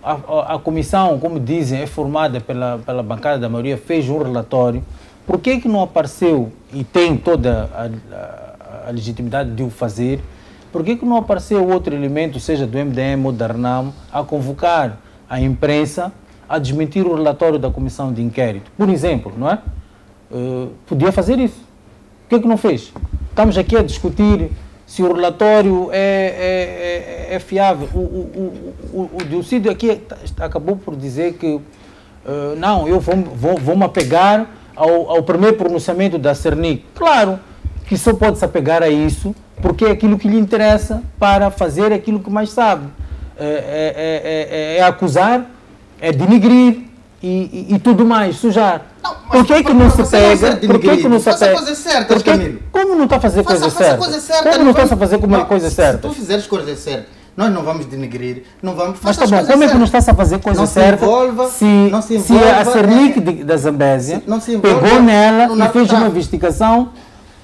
a comissão, como dizem, é formada pela bancada da maioria, fez um relatório, por que não apareceu, e tem toda a legitimidade de o fazer, por que não apareceu outro elemento, seja do MDM ou da RENAMO, a convocar a imprensa a desmentir o relatório da comissão de inquérito? Por exemplo, não é? Podia fazer isso. Por que não fez? Estamos aqui a discutir se o relatório é fiável. O Diocídio aqui acabou por dizer que não, eu vou me apegar ao primeiro pronunciamento da Cernic. Claro que só pode se apegar a isso porque é aquilo que lhe interessa para fazer aquilo que mais sabe. É acusar, é denigrir e tudo mais, sujar. Por que não se pega? Por que não se pega? Faça coisas certas, Camilo. Como não está a fazer coisa certa? Como não está a fazer coisa certa? Se tu fizeres coisas certas, nós não vamos denigrir, não vamos fazer. Mas tá bom, como é que não está a fazer coisa certa? Se a Cernic da Zambésia pegou nela e fez uma investigação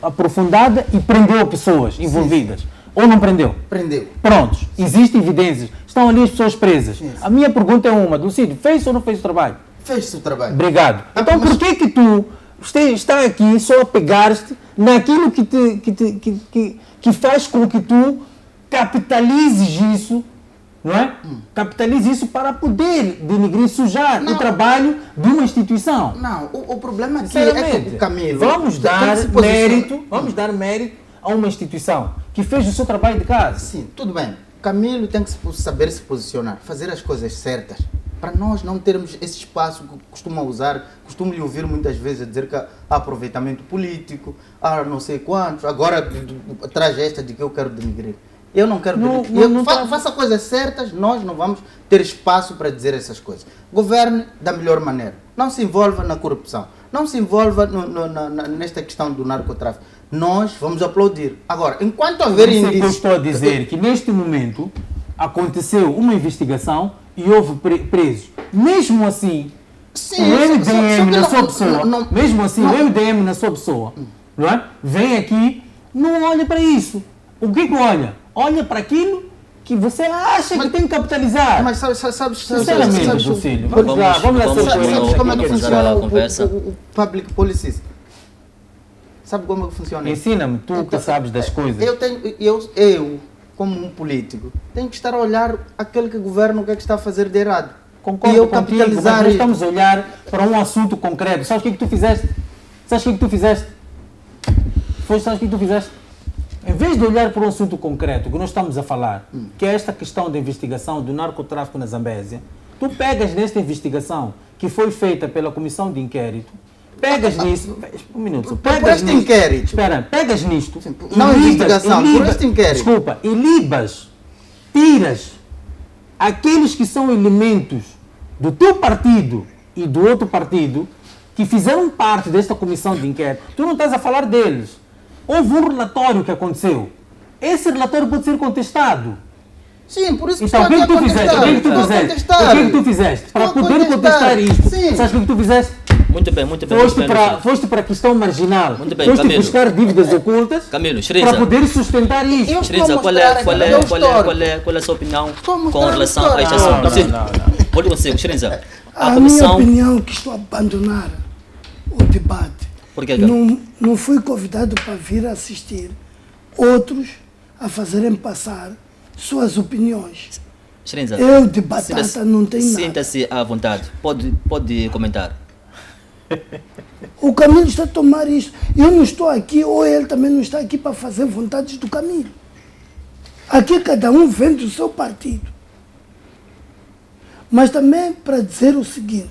aprofundada e prendeu pessoas envolvidas. Sim. Ou não prendeu? Prendeu. Prontos, existem evidências, estão ali as pessoas presas. Sim. A minha pergunta é Diocídio, fez ou não fez o trabalho? Fez o trabalho. Obrigado. Então por que tu está aqui só a pegar-te naquilo que faz com que tu capitalizes isso, não é? Capitalize isso para poder denigrir, sujar o trabalho de uma instituição. Não, o problema aqui é que o Camilo... Vamos dar mérito a uma instituição que fez o seu trabalho de casa. Sim, tudo bem. Camilo tem que saber se posicionar, fazer as coisas certas, para nós não termos esse espaço que costuma usar, costumo lhe ouvir muitas vezes a dizer que há aproveitamento político, há não sei quantos, agora traz esta de que eu quero denigrir. Eu não quero denigrir. Faça coisas certas, nós não vamos ter espaço para dizer essas coisas. Governe da melhor maneira. Não se envolva na corrupção. Não se envolva nesta questão do narcotráfico. Nós vamos aplaudir. Agora, enquanto haver indícios... Eu estou a dizer que neste momento aconteceu uma investigação e houve presos. Mesmo assim, sim, o MDM na sua pessoa, mesmo assim, o MDM na sua pessoa, não é? Vem aqui, não olha para isso. O que olha? Olha para aquilo que você acha que tem que capitalizar. Mas sabe sinceramente, Lucílio, vamos lá sabe como é que funciona o public policy? Sabe como é que funciona? Ensina-me, tu que sabes das coisas. Eu, como um político, tenho que estar a olhar aquele que governa o que é que está a fazer de errado. Concordo, e eu capitalizar. Mas nós estamos a olhar para um assunto concreto. Sabes o que tu fizeste? Sabes o que tu fizeste? Sabes o que tu fizeste? Em vez de olhar para um assunto concreto que nós estamos a falar, que é esta questão da investigação do narcotráfico na Zambésia, tu pegas nesta investigação que foi feita pela comissão de inquérito, pegas nisso, um minuto, pegas nisto, inquérito. Espera, pegas nisto, não investigação, por este inquérito. Desculpa, e libas, tiras aqueles que são elementos do teu partido e do outro partido que fizeram parte desta comissão de inquérito. Tu não estás a falar deles. Houve um relatório que aconteceu. Esse relatório pode ser contestado. Sim, por isso que então, o que tu fizeste? O que tu fizeste? Para poder contestar isto, sabes o que tu fizeste? Muito bem, muito bem. Foste para a questão marginal. Muito bem, foste buscar dívidas ocultas para poder sustentar isto. Shriza, qual é a sua opinião com relação a este assunto? Pode consigo, Shriza. A minha opinião é que estou a abandonar o debate. Por que, não fui convidado para vir assistir outros a fazerem passar suas opiniões. Shriza, eu de batata não tenho nada. Sinta-se à vontade. Pode comentar. O Camilo está a tomar isso. Eu não estou aqui, ou ele também não está aqui para fazer vontades do Camilo. Aqui cada um vem do seu partido. Mas também para dizer o seguinte,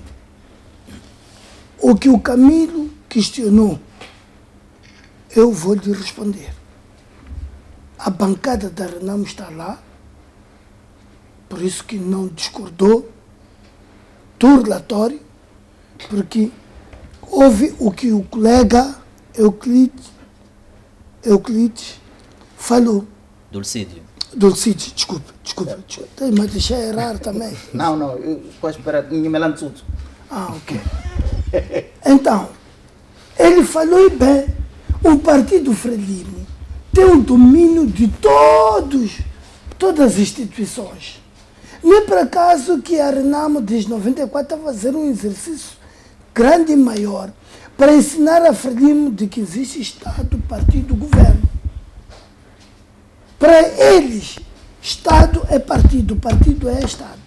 o que o Camilo questionou, eu vou lhe responder. A bancada da Renamo está lá, por isso que não discordou do relatório, porque houve o que o colega Euclides falou. Dulcídio. Dulcídio, desculpe. Mas deixei errar também. Não, eu posso esperar, ninguém me lembra tudo. Ok. Então, ele falou e bem, o Partido Frelimo tem um domínio de todas as instituições. Não é por acaso que a Renamo desde 94 está a fazer um exercício grande e maior para ensinar a Frelimo de que existe Estado, Partido, Governo. Para eles, Estado é partido é Estado.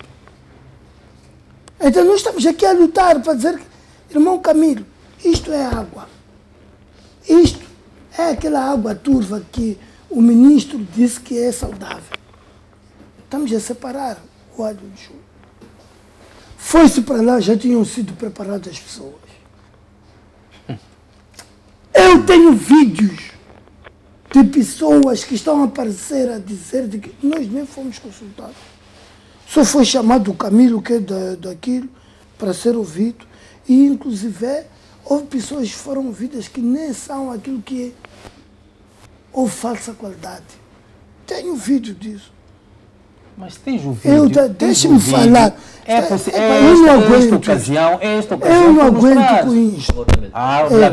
Então nós estamos aqui a lutar para dizer, irmão Camilo, isto é água. Isto é aquela água turva que o ministro disse que é saudável. Estamos a separar o óleo do chumbo. Foi-se para lá, já tinham sido preparadas as pessoas. Eu tenho vídeos de pessoas que estão a aparecer a dizer de que nós nem fomos consultados. Só foi chamado o Camilo, que é daquilo, para ser ouvido. E, inclusive, houve pessoas que foram ouvidas que nem são aquilo que é. Houve falsa qualidade. Tenho vídeo disso. Mas tens o vídeo. Deixa-me falar. Esta ocasião. Eu não aguento com isto.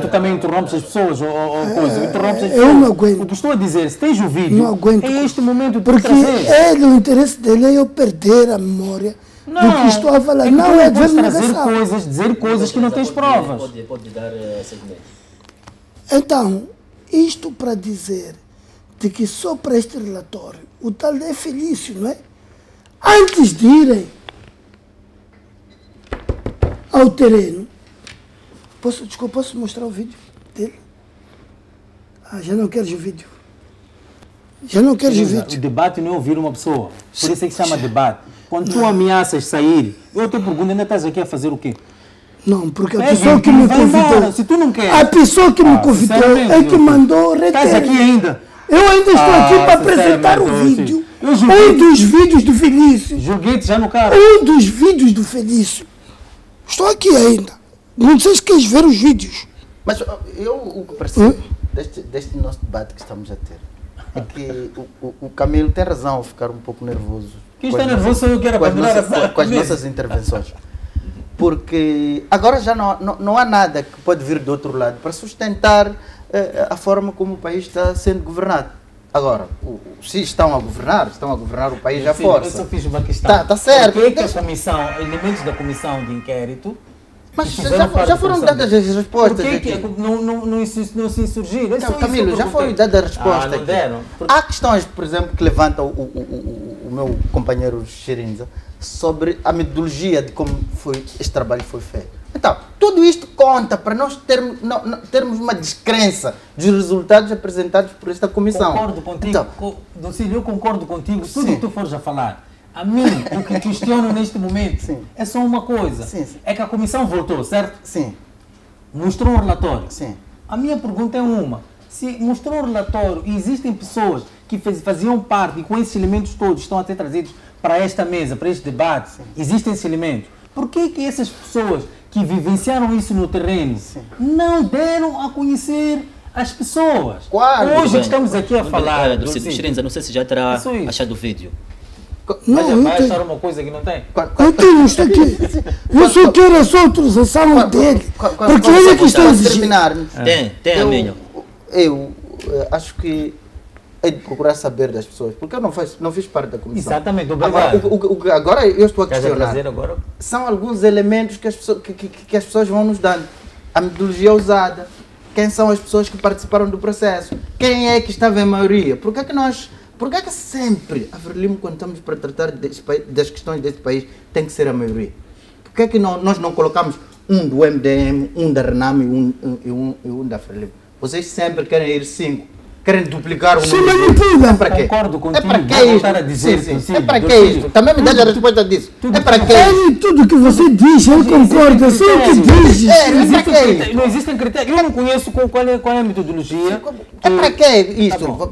Tu também interrompes as pessoas. Eu não aguento. O que estou a dizer, se tens o vídeo, não aguento é este momento de porque o interesse dele é eu perder a memória do que estou a falar. Não é dizer coisas que não tens provas. Pode dar segmento. Então, isto para dizer de que só para este relatório, o tal é Felício, não é? Antes de irem ao terreno, posso mostrar o vídeo dele? Já não queres o vídeo. O debate não é ouvir uma pessoa. Por isso é que se chama debate. Quando tu ameaças sair, eu te pergunto, ainda estás aqui a fazer o quê? Não, porque a pessoa que me convidou... Se tu não queres... A pessoa que me convidou é que mandou reter. Estás aqui ainda? Eu ainda estou aqui para apresentar o vídeo. Um dos vídeos do Felício. Joguei-te já no carro. Um dos vídeos do Felício. Estou aqui ainda. Não sei se queres ver os vídeos. Mas o que percebo deste nosso debate que estamos a ter é que o Camilo tem razão ao ficar um pouco nervoso. Quem está nervoso eu quero abandonar com as nossas intervenções. Porque agora já não há nada que pode vir do outro lado para sustentar a forma como o país está sendo governado. Agora, se estão a governar o país à força. Eu só fiz uma questão. Está certo. Por que a comissão, elementos da comissão de inquérito... Mas já foram dadas as respostas. Por que não se insurgiram? Então, Camilo, já foi dada a resposta. Não deram. Há questões, por exemplo, que levanta o meu companheiro Xirinza sobre a metodologia de como este trabalho foi feito. Então, tudo isto conta para nós termos uma descrença dos resultados apresentados por esta comissão. Concordo contigo. Então, eu concordo contigo. Tudo o que tu fores a falar. A mim, o que questiono neste momento é só uma coisa. É que a comissão voltou, certo? Sim. Mostrou um relatório. Sim. A minha pergunta é uma. Se mostrou um relatório e existem pessoas que faziam parte e com esses elementos todos estão a ser trazidos para esta mesa, para este debate, existem esses elementos, por que essas pessoas que vivenciaram isso no terreno não deram a conhecer as pessoas? Hoje estamos aqui a falar... Xirinza, não sei se já terá achado o vídeo. Vai achar uma coisa que não tem? Eu tenho isto aqui. Eu só quero a sua autorização dele. Porque ele é que está a exigir. Tem a minha. Eu acho que é de procurar saber das pessoas, porque eu não fiz parte da comissão. Exatamente, obrigado. Agora eu estou a questionar. São alguns elementos que as pessoas vão nos dando. A metodologia usada, quem são as pessoas que participaram do processo, quem é que estava em maioria. Por que é que sempre a Frelimo, quando estamos para tratar das questões deste país, tem que ser a maioria? Por que é que nós não colocamos um do MDM, um da Renamo e um da Frelimo? Vocês sempre querem ir 5. Querem duplicar o Se número. manipula. Para quê? Concordo contigo. É para que Vou isto? voltar a dizer, Sim, sim. Cecílio, É para que Cecílio. isto? Também me dá a resposta disso. É para que isto? É tudo que você diz, eu concordo. Sei o que diz. É para que isto? Não existem critérios. Eu não conheço qual é a metodologia. É para que isto? Tá bom.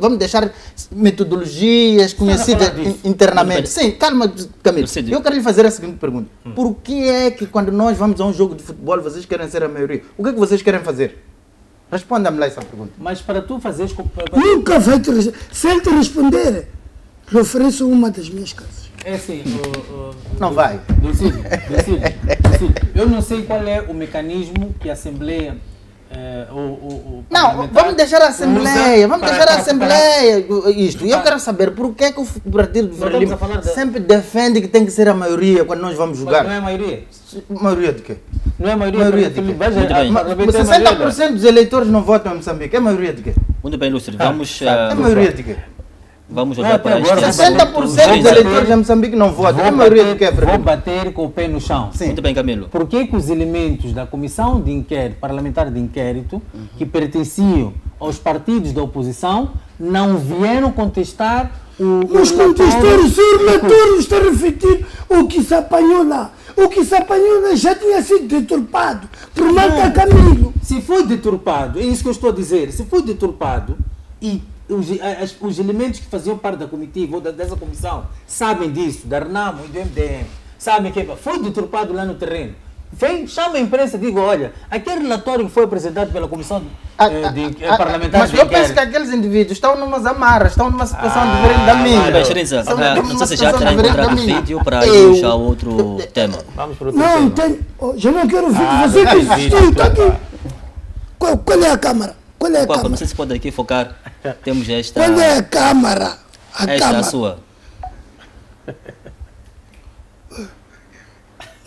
Vamos deixar metodologias conhecidas falar disso. internamente. Sim, calma, Camilo. Procede. Eu quero lhe fazer a seguinte pergunta. Por que é que quando nós vamos a um jogo de futebol vocês querem ser a maioria? O que é que vocês querem fazer? Responda-me lá essa pergunta. Mas para tu fazeres... Nunca vai te responder. Se ele te responder, lhe ofereço uma das minhas casas. É assim... Não vai. Dulcílio, eu não sei qual é o mecanismo que a Assembleia... Não, vamos deixar a Assembleia, usa vamos para- deixar a para- Assembleia isto. E eu quero saber por que é que o Partido do Não Frelimo estamos a falar da- sempre defende que tem que ser a maioria quando nós vamos Não é jogar. a maioria. Maioria de quê? Não é a maioria. Maioria de quê? Veja, Muito bem. a- Mas a- a- 60% dos eleitores não votam em Moçambique. É maioria de quê? Muito bem, Lúcio. Vamos, É maioria de quê? vamos Não, olhar até para agora este 60% dos Xerinza. eleitores em Moçambique não votam. É maioria de quê, Vou Frelimo? bater com o pé no chão. Sim. Muito bem, Camilo. Por que que os elementos da comissão de inquérito, parlamentar de inquérito, que pertenciam aos partidos da oposição, não vieram contestar o Os contestores, o relatório está a refletir o que se apanhou lá. O que se apanhou lá já tinha sido deturpado por Marta Camilo. Se foi deturpado, é isso que eu estou a dizer, se foi deturpado e os elementos que faziam parte da comitiva ou dessa comissão sabem disso, da RNAMO e do MDM, sabem que foi deturpado lá no terreno. Vem, chama a imprensa e diga, olha, aquele relatório que foi apresentado pela comissão parlamentar Mas de eu penso que inquérito. aqueles indivíduos estão numas amarras, estão numa situação diferente da minha. Muito bem, Xerinza. São Não numa sei se já situação terá diferente da encontrado o minha. vídeo para Eu- irmos a outro tema. Vamos para outro Não, tema. tem. Oh, já não quero ouvir Ah, você não que tem vídeo, insistiu. Está pá. aqui. Qual é a câmara? Qual é a Não câmara? sei se pode aqui focar. Temos esta. Qual é a câmara? A Esta é a câmara. sua.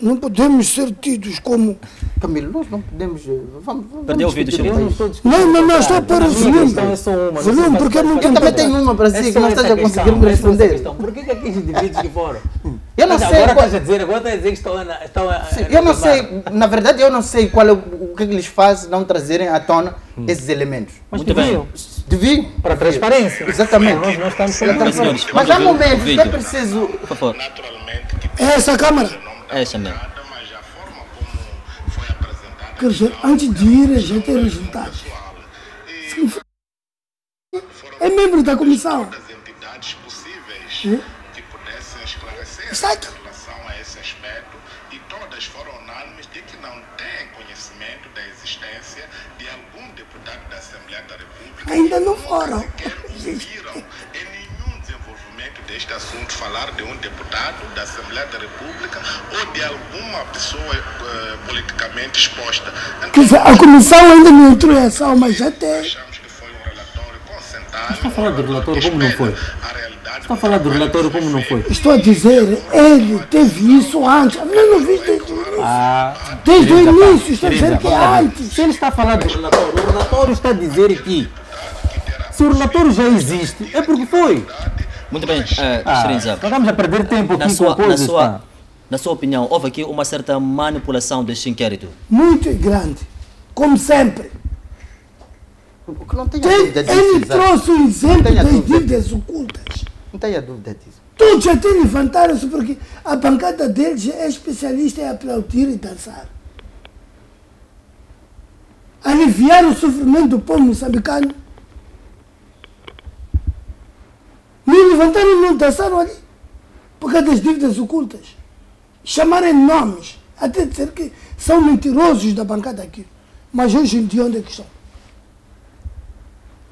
Não podemos ser tidos como. Camilo, nós não podemos. Vamos Perdeu o vídeo, discutir Xerinza. Eu não estou discutindo. Não, estou a pôr o volume. É só uma. Volume, porque eu não Eu tenho. também tenho uma para si que não esteja a conseguir me responder. Por que aqueles indivíduos que foram? Eu não Mas sei agora qual- estás a dizer que estão Eu não sei, na verdade, eu não sei qual é o que lhes faz não trazerem à tona esses elementos. Mas Muito bem. deviam. Deviam? Para transparência. Exatamente. Nós estamos com Bem, senhores, Mas vamos há ouvir o momentos que é vídeo. preciso. Por favor. É essa câmara. É essa mesmo. Mas a forma como foi apresentada Quer dizer, antes de ir, a gente tem resultados. É membro da comissão. das entidades possíveis que pudessem esclarecer Exato. em relação a esse aspecto e todas foram unânimes de que não têm conhecimento da existência de algum deputado da Assembleia da República. Ainda não foram. Sequer ouviram em nenhum desenvolvimento deste assunto falar de um deputado da Assembleia da República ou de alguma pessoa politicamente exposta. Quer dizer, a comissão ainda não entrou em ação, mas já tem. Achamos que foi um relatório consentâneo. Está a falar do relatório como não foi? A realidade Está a falar do relatório como não foi? Estou a dizer, ele teve isso antes. Eu não vi desde o início. Desde o início, estou a dizer que é antes. Se ele está a falar do relatório, o relatório está a dizer que se o relatório já existe, é porque foi. Muito bem, Xerinza. Nós vamos a perder tempo Na aqui sua, com na, coisas. sua, pá. na sua opinião, houve aqui uma certa manipulação deste inquérito? Muito grande. Como sempre. O que não tenho dúvida disso. Ele exato. trouxe o exemplo Tenha das dúvida. dívidas ocultas. Não tenho dúvida disso. Todos até levantaram-se porque a bancada deles é especialista em aplaudir e dançar. Aliviar o sofrimento do povo moçambicano. Nem levantaram, não dançaram ali. Por causa das dívidas ocultas. Chamarem nomes. Até dizer que são mentirosos da bancada aqui. Mas hoje em dia onde é que estão?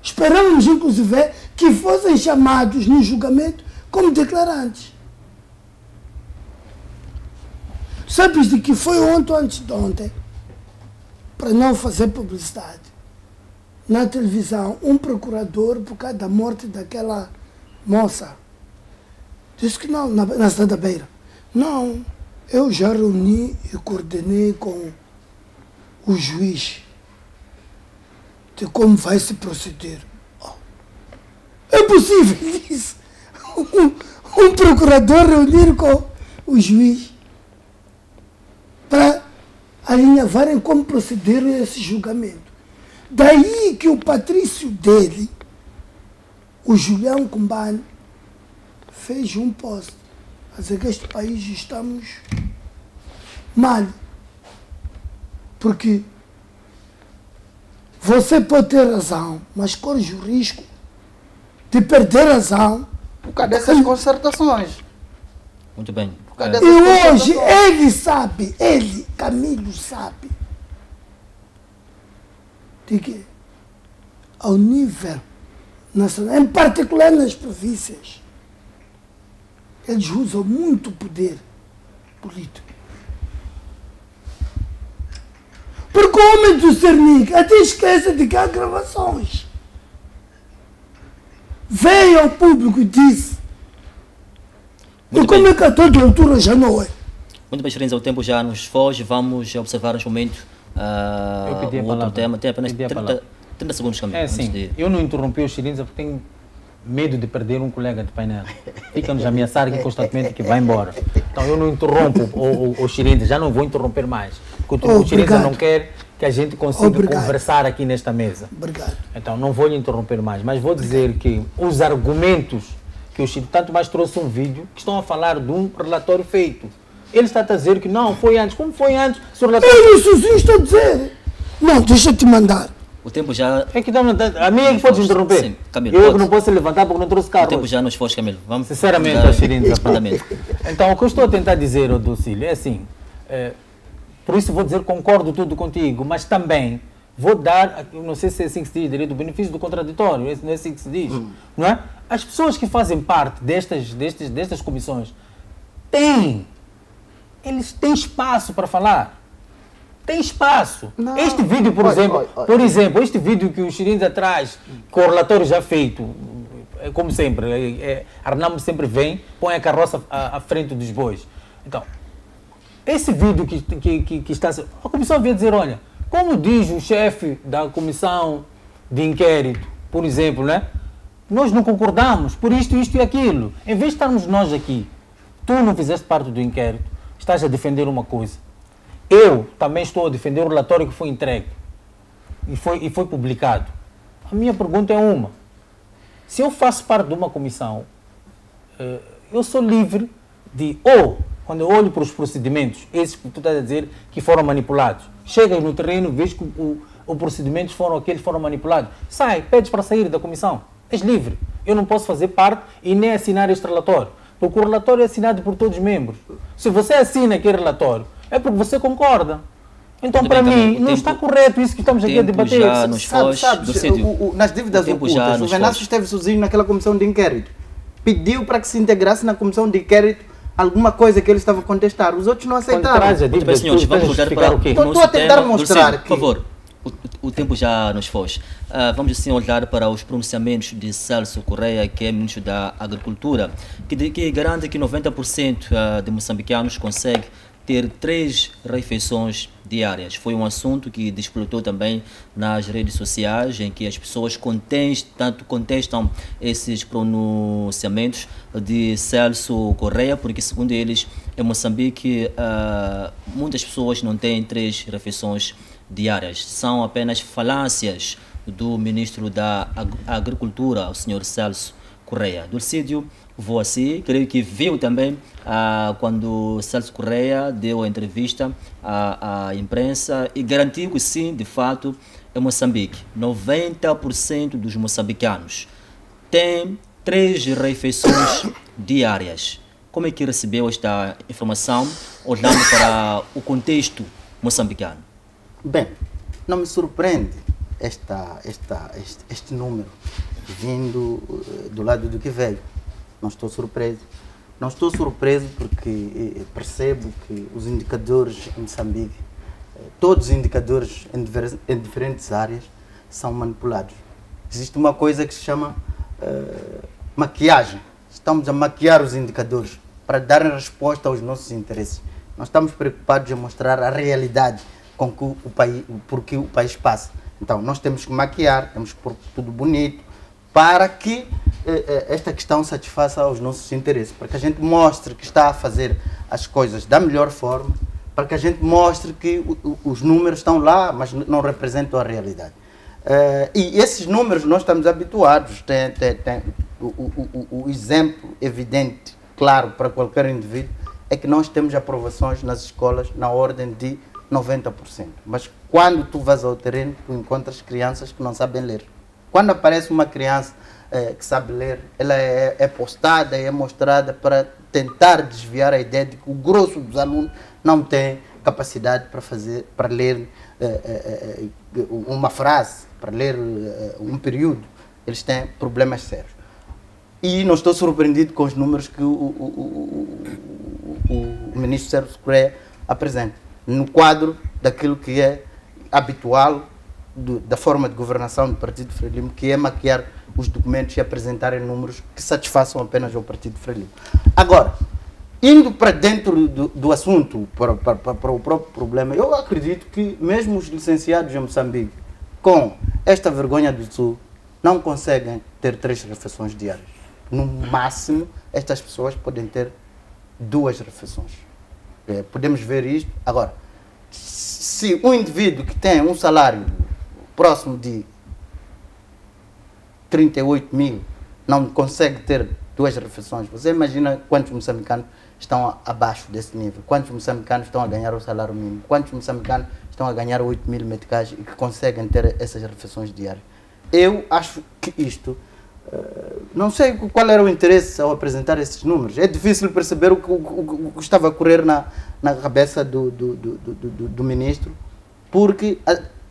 Esperamos, inclusive, que fossem chamados no julgamento como declarantes. Sabes de que foi ontem ou antes de ontem, para não fazer publicidade, na televisão, um procurador, por causa da morte daquela moça, disse que não, na cidade da Beira. Não, eu já reuni e coordenei com o juiz de como vai se proceder. Oh, é possível isso? Um procurador reunir com o juiz para alinhavarem como proceder esse julgamento. Daí que o patrício dele, o Julião Cumbane, fez um post a dizer que este país estamos mal. Porque você pode ter razão, mas corre o risco de perder razão por causa dessas concertações. Muito bem. E hoje ele sabe, ele, Camilo, sabe de que ao nível nacional, em particular nas províncias, eles usam muito poder político. Porque o homem do Cernic até esquece de que há gravações. Veio ao público e disse. E como é que a toda altura já não é? Muito bem, Xirinza, o tempo já nos foge. Vamos observar neste momento o outro tema. Tem apenas 30 segundos, Camilo. É sim, eu não interrompi o Xirinza porque tenho medo de perder um colega de painel. Fica-nos a ameaçar aqui constantemente que vai embora. Então eu não interrompo o Xirinza, já não vou interromper mais. Porque o Xirinza não quer que a gente consiga conversar aqui nesta mesa. Obrigado. Então não vou lhe interromper mais, mas vou dizer que os argumentos que o Xirinza, tanto mais trouxe um vídeo, que estão a falar de um relatório feito. Ele está a dizer que não, foi antes. Como foi antes? Se o relatório... Ele sozinho está a dizer. Não, deixa-te mandar. O tempo já... É que a mim é que podes interromper. Sim, Camilo, eu não posso levantar porque não trouxe carro. O tempo já nos foge, Camilo. Vamos sinceramente, então, o que eu estou a tentar dizer, Docílio, é assim, por isso vou dizer concordo tudo contigo, mas também vou dar, não sei se é assim que se diz, direito, o benefício do contraditório, não é assim que se diz, não é? As pessoas que fazem parte destas comissões eles têm espaço para falar. Tem espaço. Não. Este vídeo, por exemplo, este vídeo que o Xirinza traz, com o relatório já feito, como sempre, Arnaldo sempre vem, põe a carroça à frente dos bois. Então, esse vídeo que está... A comissão veio dizer, olha, como diz o chefe da comissão de inquérito, por exemplo, né? Nós não concordamos por isto e aquilo. Em vez de estarmos nós aqui, tu não fizeste parte do inquérito, estás a defender uma coisa. Eu também estou a defender o relatório que foi entregue e foi publicado. A minha pergunta é uma. Se eu faço parte de uma comissão, eu sou livre de, quando eu olho para os procedimentos, esses que tu estás a dizer que foram manipulados, chegas no terreno, vês que os procedimentos foram aqueles que foram manipulados, sai, pedes para sair da comissão. És livre. Eu não posso fazer parte e nem assinar este relatório, porque o relatório é assinado por todos os membros. Se você assina aquele relatório, é porque você concorda. Então, para mim, não está correto isso que estamos aqui a debater. Nas dívidas ocultas, o Venâncio esteve sozinho naquela comissão de inquérito. Pediu para que se integrasse na comissão de inquérito alguma coisa que ele estava a contestar. Os outros não aceitaram. Muito bem, senhores, vamos voltar para o estou a tentar mostrar que... Por favor, o tempo já nos foge. Vamos assim olhar para os pronunciamentos de Celso Correia, que é ministro da Agricultura, que garante que 90% de moçambicanos conseguem ter 3 refeições diárias. Foi um assunto que desplotou também nas redes sociais, em que as pessoas contestam esses pronunciamentos de Celso Correia, porque segundo eles, em Moçambique, muitas pessoas não têm 3 refeições diárias. São apenas falácias do ministro da Agricultura, o senhor Celso Correia. Dulcídio Voaci, creio que viu também quando Celso Correia deu a entrevista à imprensa e garantiu que sim, de fato, em Moçambique, 90% dos moçambicanos têm 3 refeições diárias. Como é que recebeu esta informação, olhando para o contexto moçambicano? Bem, não me surpreende este número vindo do lado do que veio. Não estou surpreso. Não estou surpreso porque percebo que os indicadores em Moçambique, todos os indicadores em diferentes áreas, são manipulados. Existe uma coisa que se chama maquiagem. Estamos a maquiar os indicadores para dar resposta aos nossos interesses. Nós estamos preocupados em mostrar a realidade com que por que o país passa. Então, nós temos que maquiar, temos que pôr tudo bonito, para que esta questão satisfaça aos nossos interesses, para que a gente mostre que está a fazer as coisas da melhor forma, para que a gente mostre que os números estão lá, mas não representam a realidade. E esses números nós estamos habituados. Tem o exemplo evidente, claro, para qualquer indivíduo, é que nós temos aprovações nas escolas na ordem de 90%. Mas quando tu vas ao terreno, tu encontras crianças que não sabem ler. Quando aparece uma criança que sabe ler, ela é postada, é mostrada para tentar desviar a ideia de que o grosso dos alunos não tem capacidade para ler uma frase, para ler um período. Eles têm problemas sérios. E não estou surpreendido com os números que o ministro Sérgio Correia apresenta, no quadro daquilo que é habitual da forma de governação do Partido Frelimo, que é maquiar os documentos e apresentarem números que satisfaçam apenas ao Partido Frelimo. Agora, indo para dentro do assunto, para o próprio problema, eu acredito que mesmo os licenciados em Moçambique, com esta vergonha do Sul, não conseguem ter 3 refeições diárias. No máximo, estas pessoas podem ter 2 refeições. Podemos ver isto. Agora, se um indivíduo que tem um salário próximo de 38 mil não consegue ter 2 refeições, você imagina quantos moçambicanos estão abaixo desse nível, quantos moçambicanos estão a ganhar o salário mínimo, quantos moçambicanos estão a ganhar 8 mil meticais e que conseguem ter essas refeições diárias. Eu acho que isto, não sei qual era o interesse ao apresentar esses números. É difícil perceber o que estava a correr na cabeça do ministro, porque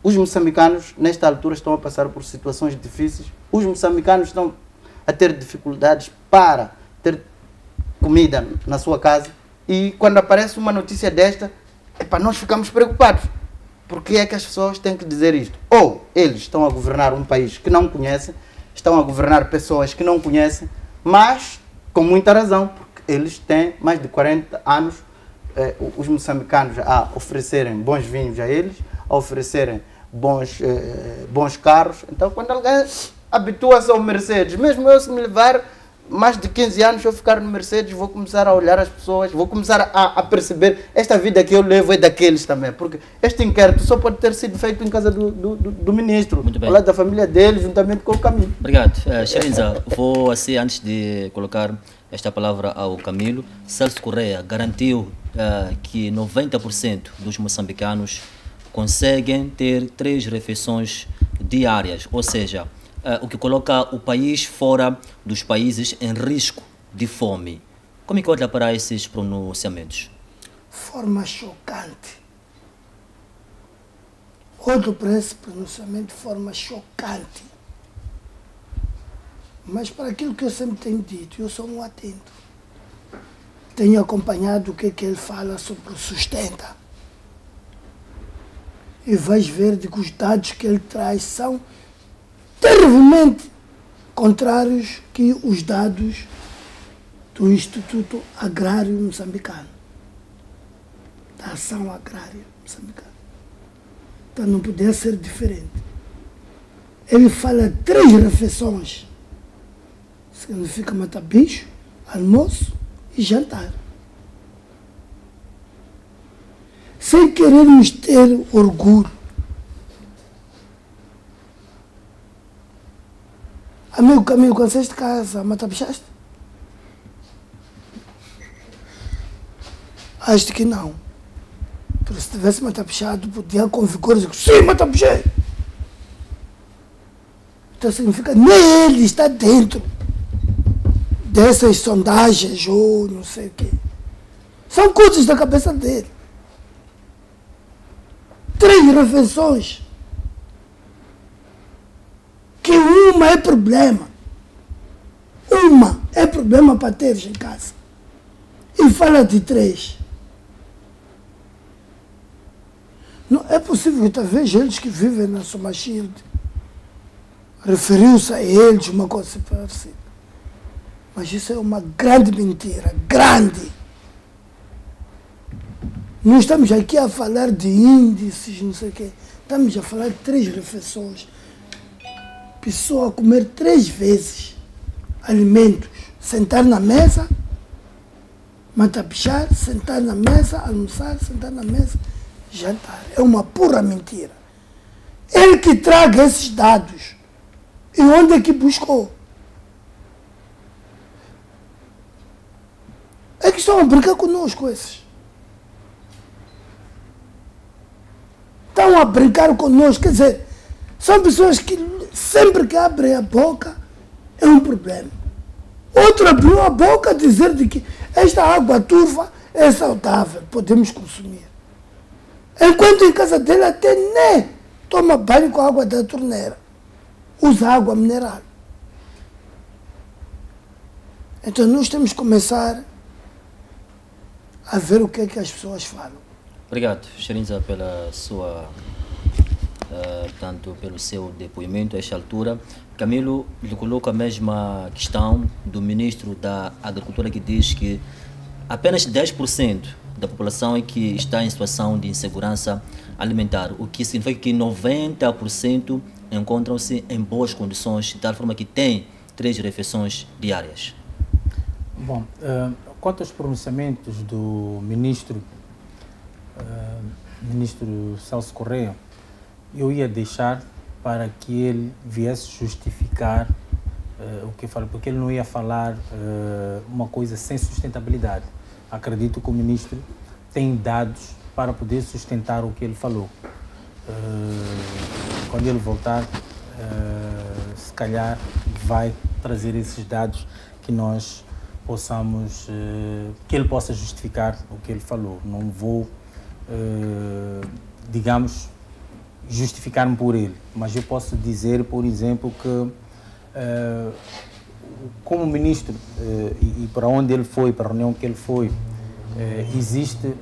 os moçambicanos, nesta altura, estão a passar por situações difíceis. Os moçambicanos estão a ter dificuldades para ter comida na sua casa. E quando aparece uma notícia desta, nós ficamos preocupados. Porque é que as pessoas têm que dizer isto? Ou eles estão a governar um país que não conhecem, estão a governar pessoas que não conhecem, mas com muita razão, porque eles têm mais de 40 anos, os moçambicanos a oferecerem bons vinhos a eles, a oferecerem bons carros. Então, quando alguém habitua-se ao Mercedes, mesmo eu, se me levar mais de 15 anos, eu ficar no Mercedes, vou começar a olhar as pessoas, vou começar a perceber esta vida que eu levo é daqueles também, porque este inquérito só pode ter sido feito em casa do ministro, ao lado da família dele, juntamente com o Camilo. Obrigado. Xerinza, vou assim, antes de colocar esta palavra ao Camilo, Sérgio Correia garantiu que 90% dos moçambicanos conseguem ter 3 refeições diárias, ou seja, o que coloca o país fora dos países em risco de fome. Como é que olha para esses pronunciamentos? Forma chocante. Olho para esse pronunciamento de forma chocante. Mas para aquilo que eu sempre tenho dito, eu sou um atento. Tenho acompanhado o que ele fala sobre o sustenta. E vais ver de que os dados que ele traz são terrivelmente contrários que os dados do Instituto Agrário Moçambicano, da Ação Agrária Moçambicana. Então não podia ser diferente. Ele fala 3 refeições. Significa matar bicho, almoço e jantar. Sem querermos ter orgulho. Amigo Camilo, quando saíste de casa, matabichaste? Acho que não. Porque se tivesse matabichado, podia com vigor dizer, sim, matabichei. Então significa, nem ele está dentro dessas sondagens ou não sei o quê. São coisas da cabeça dele. 3 refeições. Que uma é problema. Uma é problema para teres em casa. E fala de 3. Não é possível que talvez eles que vivem na Somachilde referiu-se a eles uma coisa parecida. Mas isso é uma grande mentira. Grande. Não estamos aqui a falar de índices, não sei o quê. Estamos a falar de 3 refeições. Pessoa a comer 3 vezes alimentos. Sentar na mesa, matapichar, sentar na mesa, almoçar, sentar na mesa, jantar. É uma pura mentira. Ele que traga esses dados. E onde é que buscou? É que estão a brincar conosco esses. Estão a brincar conosco, quer dizer, são pessoas que sempre que abrem a boca é um problema. Outro abriu a boca a dizer de que esta água turva é saudável, podemos consumir. Enquanto em casa dele até nem toma banho com a água da torneira, usa água mineral. Então nós temos que começar a ver o que é que as pessoas falam. Obrigado, Xerinza, pela sua, tanto pelo seu depoimento a esta altura. Camilo lhe coloca a mesma questão do ministro da Agricultura, que diz que apenas 10% da população é que está em situação de insegurança alimentar, o que significa que 90% encontram-se em boas condições, de tal forma que têm 3 refeições diárias. Bom, quanto aos pronunciamentos do ministro Celso Correia, eu ia deixar para que ele viesse justificar o que fala, porque ele não ia falar uma coisa sem sustentabilidade. Acredito que o ministro tem dados para poder sustentar o que ele falou. Quando ele voltar, se calhar vai trazer esses dados que nós possamos, que ele possa justificar o que ele falou. Não vou, digamos, justificar-me por ele, mas eu posso dizer, por exemplo, que como ministro e para onde ele foi, para a reunião que ele foi, existe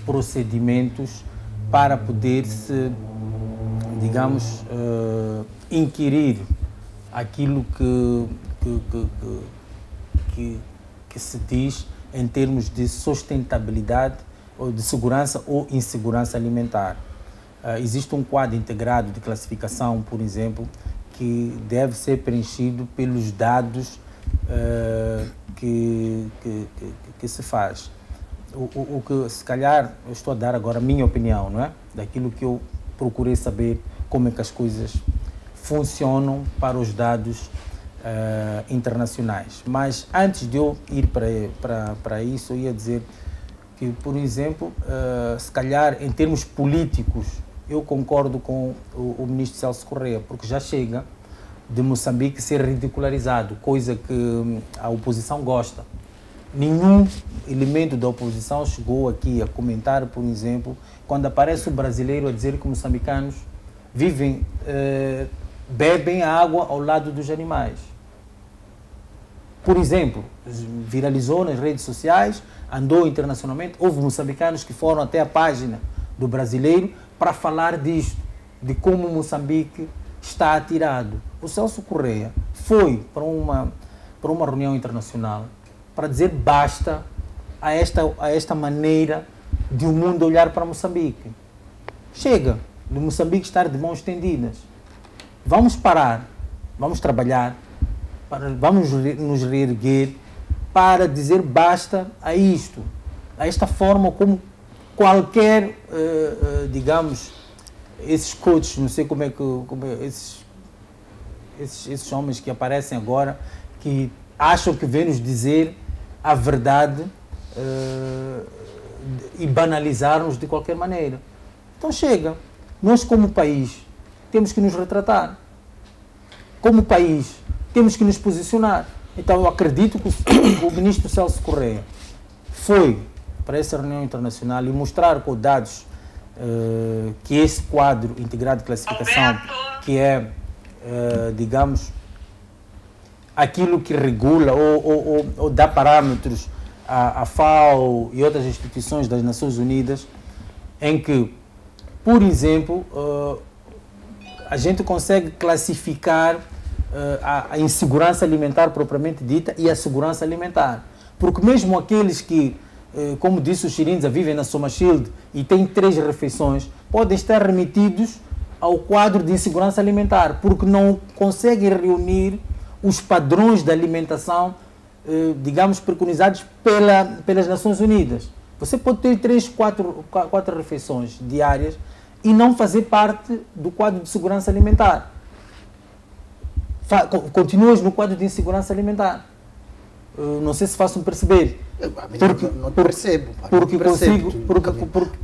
procedimentos para poder-se, digamos, inquirir aquilo que se diz em termos de sustentabilidade ou de segurança ou insegurança alimentar. Existe um quadro integrado de classificação, por exemplo, que deve ser preenchido pelos dados que se faz. O que, se calhar, eu estou a dar agora a minha opinião, não é? Daquilo que eu procurei saber, como é que as coisas funcionam para os dados internacionais. Mas antes de eu ir para isso, eu ia dizer que, por exemplo, se calhar em termos políticos, eu concordo com o ministro Celso Correia, porque já chega de Moçambique ser ridicularizado, coisa que a oposição gosta. Nenhum elemento da oposição chegou aqui a comentar, por exemplo, quando aparece o brasileiro a dizer que moçambicanos vivem, bebem a água ao lado dos animais. Por exemplo, viralizou nas redes sociais, andou internacionalmente, houve moçambicanos que foram até a página do brasileiro para falar disto, de como Moçambique está atirado. O Celso Correia foi para uma reunião internacional para dizer basta a esta maneira de o mundo olhar para Moçambique. Chega de Moçambique estar de mãos estendidas. Vamos parar, vamos trabalhar, vamos nos reerguer para dizer basta a isto, a esta forma como qualquer, digamos, esses coaches, não sei como é que esses homens que aparecem agora, que acham que vêm nos dizer a verdade e banalizar-nos de qualquer maneira. Então chega, nós como país temos que nos retratar, como país temos que nos posicionar. Então eu acredito que o ministro Celso Correia foi para essa reunião internacional e mostrar com dados que esse quadro integrado de classificação, que é, digamos, aquilo que regula ou dá parâmetros à FAO e outras instituições das Nações Unidas, em que, por exemplo, a gente consegue classificar a insegurança alimentar propriamente dita e a segurança alimentar. Porque mesmo aqueles que, como disse o Xerinza, vivem na Soma Shield e têm 3 refeições, podem estar remetidos ao quadro de insegurança alimentar, porque não conseguem reunir os padrões de alimentação, digamos, preconizados pelas Nações Unidas. Você pode ter 3, 4 refeições diárias e não fazer parte do quadro de segurança alimentar. Continuas no quadro de insegurança alimentar. Não sei se faço-me perceber. Não percebo.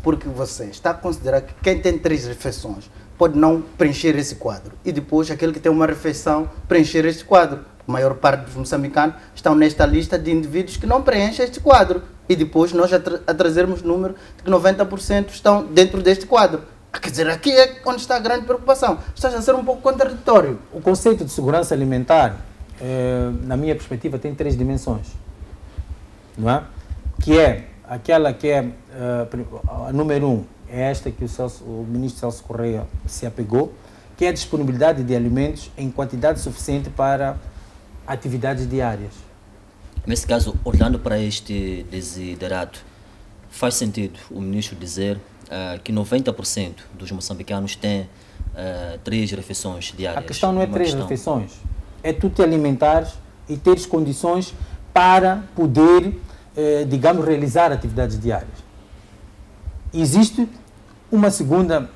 Porque você está a considerar que quem tem 3 refeições pode não preencher esse quadro. E depois aquele que tem uma refeição preencher este quadro. A maior parte dos moçambicanos estão nesta lista de indivíduos que não preenchem este quadro. E depois nós a trazermos número de que 90% estão dentro deste quadro. Quer dizer, aqui é onde está a grande preocupação. Estás a ser um pouco contraditório. O conceito de segurança alimentar, na minha perspectiva, tem 3 dimensões. Não é? Que é aquela que é a número 1, é esta que o ministro Celso Correia se apegou, que é a disponibilidade de alimentos em quantidade suficiente para atividades diárias. Nesse caso, olhando para este desiderato, faz sentido o ministro dizer que 90% dos moçambicanos têm 3 refeições diárias. A questão não é 3 refeições, é tu te alimentares e teres condições para poder, digamos, realizar atividades diárias. Existe uma segunda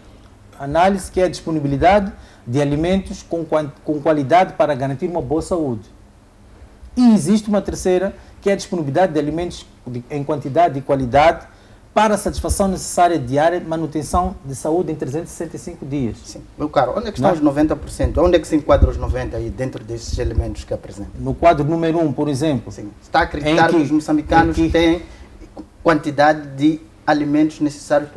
análise, que é a disponibilidade de alimentos com qualidade para garantir uma boa saúde. E existe uma terceira, que é a disponibilidade de alimentos em quantidade e qualidade para a satisfação necessária diária de manutenção de saúde em 365 dias. Sim. Meu caro, onde é que estão os 90%? Onde é que se enquadram os 90% aí dentro desses elementos que apresentam? No quadro número 1, por exemplo. Sim. Está a acreditar que os moçambicanos têm quantidade de alimentos necessários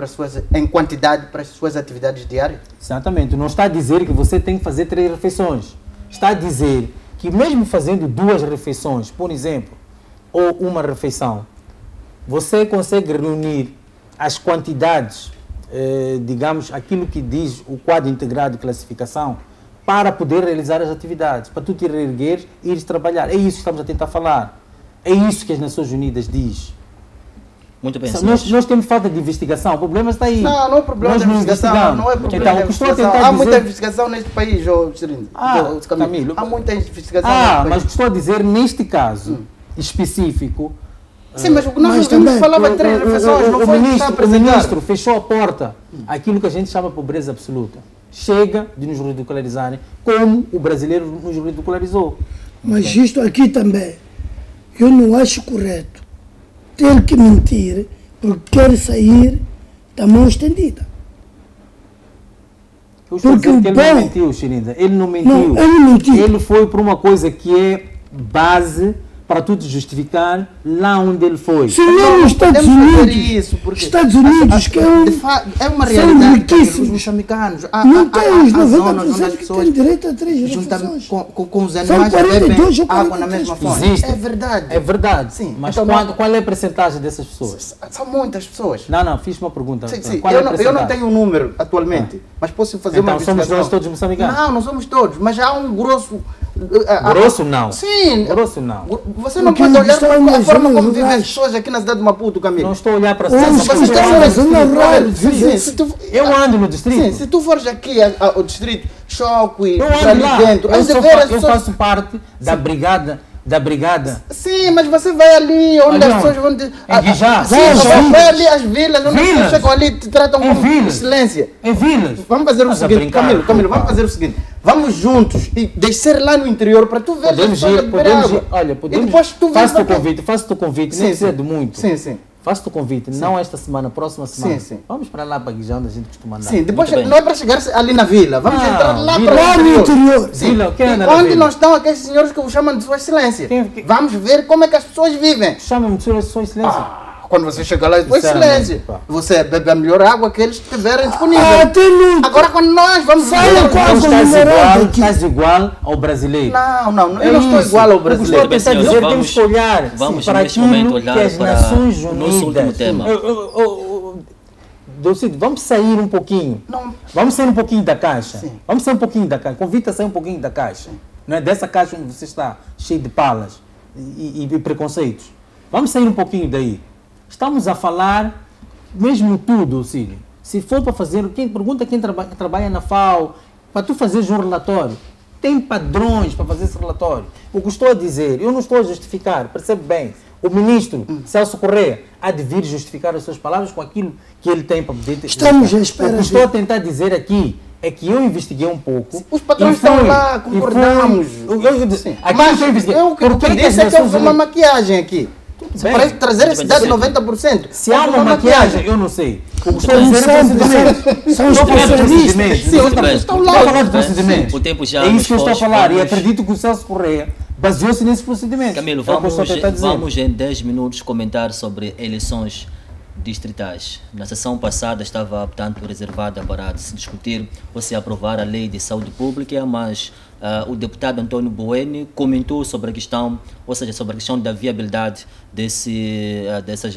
em quantidade para as suas atividades diárias? Exatamente. Não está a dizer que você tem que fazer 3 refeições. Está a dizer que mesmo fazendo 2 refeições, por exemplo, ou uma refeição, você consegue reunir as quantidades, digamos, aquilo que diz o quadro integrado de classificação, para poder realizar as atividades, para tu te reerguer e ir trabalhar. É isso que estamos a tentar falar. É isso que as Nações Unidas diz. Muito bem, nós temos falta de investigação, o problema está aí. Não é problema de investigação, não é problema de investigação. Há muita investigação neste país, Camilo. Há muita investigação neste país. Mas estou a dizer, neste caso específico... Sim, mas nós falava de 3 refeições, não foi o ministro fechou a porta àquilo que a gente chama de pobreza absoluta. Chega de nos ridicularizarem, como o brasileiro nos ridicularizou. Mas isto aqui também, eu não acho correto ter que mentir porque quer sair da mão estendida. Eu estou dizendo que ele não mentiu, Xirinda. Ele não mentiu. Não, ele mentiu. Ele foi por uma coisa que é base para tudo justificar lá onde ele foi. Se não, nos Estados Unidos, Estados Unidos, que é uma realidade que os moçambicanos não tem os 90% que têm direito a 3 refeições. Com os animais bebem água na mesma fonte. Existe. É verdade. É verdade. Sim. Mas então, qual é a percentagem dessas pessoas? São muitas pessoas. Não, fiz uma pergunta. Sim. Eu não tenho um número atualmente, mas posso fazer uma investigação. Somos nós todos moçambicanos? Não somos todos, mas há um grosso... Grosso não. Sim. Grosso não. Você não pode olhar para a forma como vivem as pessoas aqui na cidade de Maputo, Camilo. Não estou a olhar para a cidade. Eu ando no distrito. Sim, se tu fores aqui ao distrito Choque, eu ando lá dentro, eu faço parte da brigada. Sim, mas você vai ali onde as pessoas vão... vai ali às vilas, onde as pessoas chegam ali e te tratam com excelência. Em vilas. Vamos fazer o seguinte, Camilo, vamos fazer o seguinte. Vamos juntos e descer lá no interior para tu ver as pessoas beber água. Olha, faço-te o convite, nem precisa de muito. Sim. Faço-te o convite, não esta semana, próxima semana. Sim. Vamos para lá para Guijão, a gente costuma andar. Sim, depois não é para chegar ali na vila, vamos entrar lá para o interior. Vila, onde não estão aqueles senhores que o chamam de Sua Excelência. Vamos ver como é que as pessoas vivem. Chamam-me de Sua Excelência. Quando você chega lá, Sua Excelência, você bebe a melhor água que eles tiverem disponível. Agora quando nós vamos ver... Estás igual ao brasileiro. Não, eu não estou igual ao brasileiro. O que estou a dizer, temos que olhar para aquilo que as Nações Unidas... Vamos sair um pouquinho. Vamos sair um pouquinho da caixa. Vamos sair um pouquinho da caixa. Convido a sair um pouquinho da caixa. Não é dessa caixa onde você está cheio de palas e preconceitos. Vamos sair um pouquinho daí. Estamos a falar, mesmo tudo, Cílio. Se for para fazer, pergunta quem trabalha na FAO, para tu fazeres um relatório. Tem padrões para fazer esse relatório. O que estou a dizer, eu não estou a justificar, percebe bem. O ministro Celso Correia há de vir justificar as suas palavras com aquilo que ele tem para poder... Estamos à espera. O que estou a tentar dizer aqui é que eu investiguei um pouco. Os patrões estão lá, concordamos. Eu disse, Mas o que eu disse é que houve uma maquiagem aqui. Para trazer esse dado de 90%. Se há uma maquiagem, eu não sei. O que estou a dizer é procedimento. São especialistas. Estão lá. O tempo já é isso que eu estou a falar. E vamos... acredito que o Celso Correia baseou-se nesse procedimento. Camilo, vamos em 10 minutos comentar sobre eleições distritais. Na sessão passada estava, portanto, reservada para se discutir ou se aprovar a lei de saúde pública, mas o deputado Antônio Bueno comentou sobre a questão, ou seja, sobre a questão da viabilidade dessas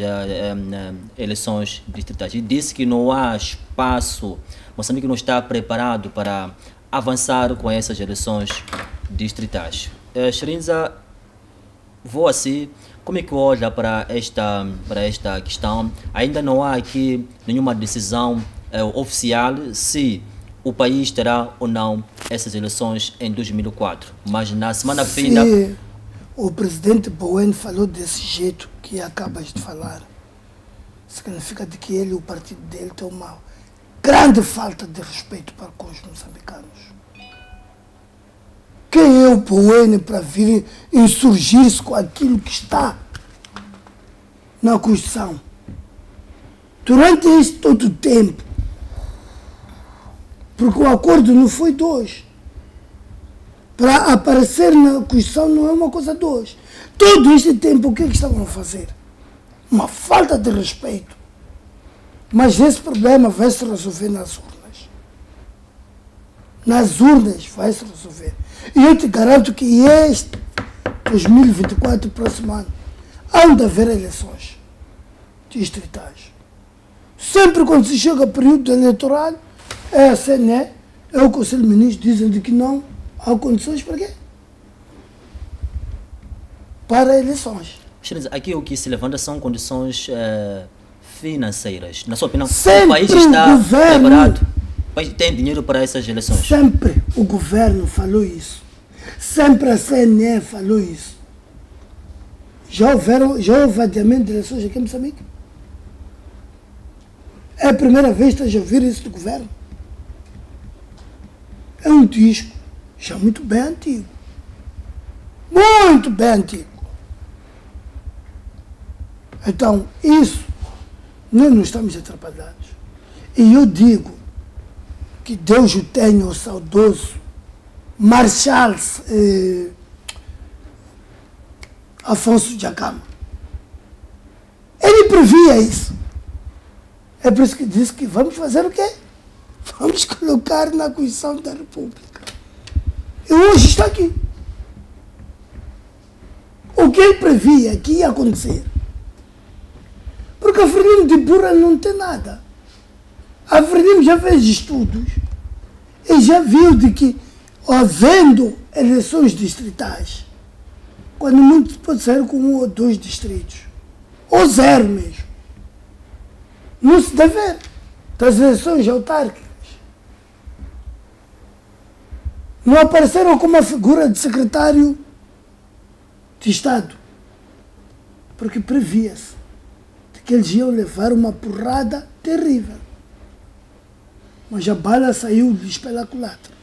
eleições distritais. E disse que não há espaço, Moçambique não está preparado para avançar com essas eleições distritais. Shrinza, vou assim, como é que olha para esta questão? Ainda não há aqui nenhuma decisão oficial se o país terá ou não essas eleições em 2004. Mas na semana vinda... O presidente Bueno falou desse jeito que acabas de falar, significa de que ele e o partido dele tem uma grande falta de respeito para com os moçambicanos. Quem é o Bueno para vir insurgir-se com aquilo que está na Constituição? Durante esse todo o tempo, porque o acordo não foi 2. Para aparecer na Constituição não é uma coisa 2. Todo este tempo, o que é que estavam a fazer? Uma falta de respeito. Mas esse problema vai se resolver nas urnas. Nas urnas vai se resolver. E eu te garanto que este 2024, próximo ano, há de haver eleições distritais. Sempre quando se chega ao período eleitoral, é a CNE, é o Conselho de Ministros, dizem de que não há condições para quê? Para eleições. Aqui o que se levanta são condições financeiras. Na sua opinião, sempre o país está governo, preparado? O país tem dinheiro para essas eleições? Sempre o governo falou isso. Sempre a CNE falou isso. Já houve adiamento de eleições aqui em Moçambique? É a primeira vez que estás a ouvir isso do governo? É um disco já muito bem antigo. Muito bem antigo. Então, isso, nós não estamos atrapalhados. E eu digo que Deus o tenha, o saudoso Marshal Afonso Dhlakama. Ele previa isso. É por isso que disse que vamos fazer o quê? Vamos colocar na Constituição da República. E hoje está aqui. O que ele previa que ia acontecer? Porque a Frelimo de burra não tem nada. A Frelimo já fez estudos e já viu de que, havendo eleições distritais, quando muito pode sair com 1 ou 2 distritos, ou 0 mesmo, não se deve ver das eleições autárquicas. Não apareceram como a figura de secretário de Estado, porque previa-se que eles iam levar uma porrada terrível. Mas a bala saiu-lhes pela culatra.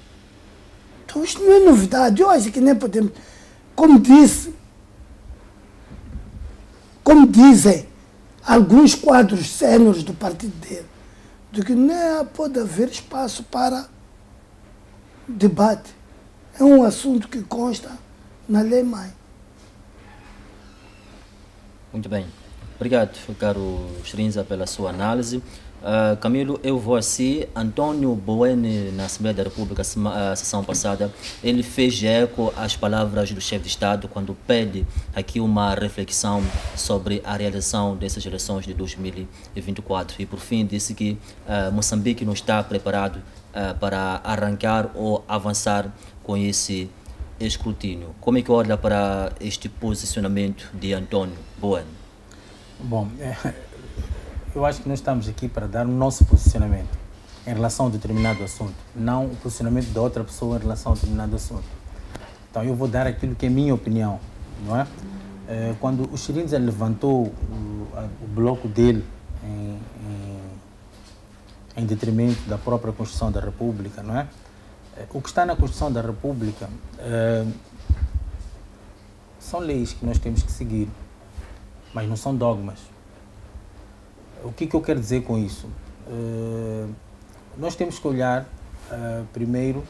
Então isto não é novidade. Eu acho que nem podemos... Como dizem alguns quadros sêniores do partido dele, de que nem pode haver espaço para debate. É um assunto que consta na lei-mãe. Muito bem. Obrigado, caro Shrinza, pela sua análise. Camilo, eu vou assim. Antônio Bueno, na Assembleia da República, a sessão passada, ele fez eco às palavras do chefe de Estado quando pede aqui uma reflexão sobre a realização dessas eleições de 2024. E, por fim, disse que Moçambique não está preparado para arrancar ou avançar com esse escrutínio. Como é que olha para este posicionamento de Antônio Bueno? Bom, eu acho que nós estamos aqui para dar o nosso posicionamento em relação a determinado assunto, não o posicionamento de outra pessoa em relação a determinado assunto. Então eu vou dar aquilo que é minha opinião, não é? Quando o Chirinza levantou o bloco dele em detrimento da própria Constituição da República, não é? O que está na Constituição da República são leis que nós temos que seguir, mas não são dogmas. O que eu quero dizer com isso? Nós temos que olhar primeiro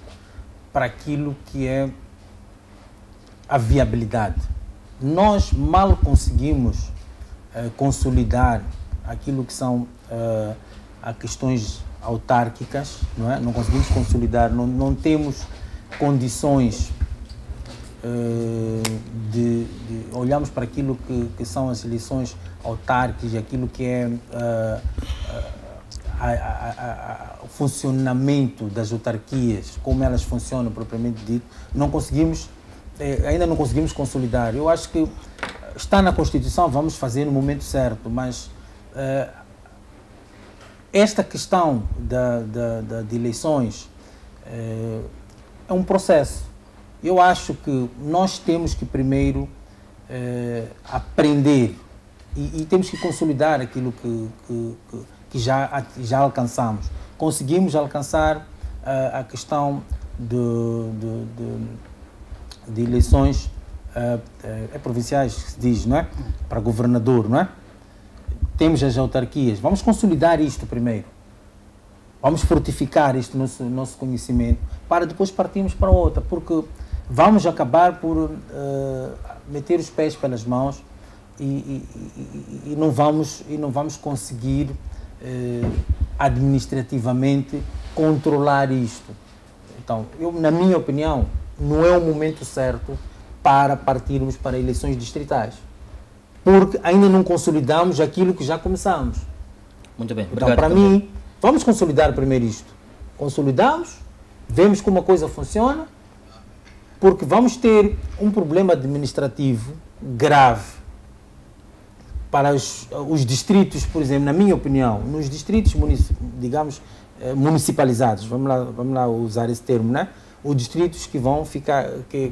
para aquilo que é a viabilidade. Nós mal conseguimos consolidar aquilo que são as questões autárquicas, não é? Não conseguimos consolidar, não temos condições de olharmos para aquilo que são as eleições autárquicas, aquilo que é o funcionamento das autarquias, como elas funcionam propriamente dito, ainda não conseguimos consolidar. Eu acho que está na Constituição, vamos fazer no momento certo, mas esta questão de eleições é um processo. Eu acho que nós temos que primeiro aprender e temos que consolidar aquilo que já alcançamos. Conseguimos alcançar a questão de eleições provinciais, que se diz, não é? Para governador, não é? Temos as autarquias. Vamos consolidar isto primeiro. Vamos fortificar este nosso conhecimento para depois partirmos para outra, porque vamos acabar por meter os pés pelas mãos e não vamos conseguir administrativamente controlar isto. Então, na minha opinião, não é o momento certo para partirmos para eleições distritais, porque ainda não consolidamos aquilo que já começamos. Muito bem. Então, para mim, vamos consolidar primeiro isto. Consolidamos, vemos como a coisa funciona, porque vamos ter um problema administrativo grave para os distritos, por exemplo, na minha opinião, nos distritos, digamos, municipalizados, vamos lá usar esse termo, né? Os distritos que vão ficar, que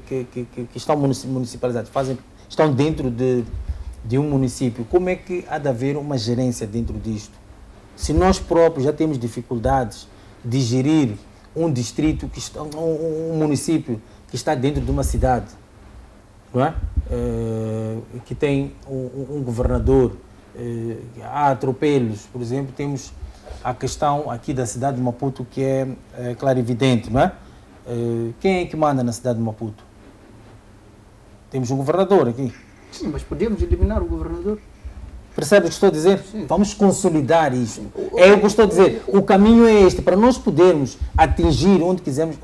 estão municipalizados, estão dentro de um município. Como é que há de haver uma gerência dentro disto? Se nós próprios já temos dificuldades de gerir um distrito, um município que está dentro de uma cidade, não é? Que tem um governador, há atropelos, por exemplo, temos a questão aqui da cidade de Maputo que é clarividente, não é? Quem é que manda na cidade de Maputo? Temos um governador aqui. Sim, mas podemos eliminar o governador. Percebe o que estou a dizer? Sim. Vamos consolidar isto. É o que estou a dizer. O caminho é este, para nós podermos atingir onde quisermos,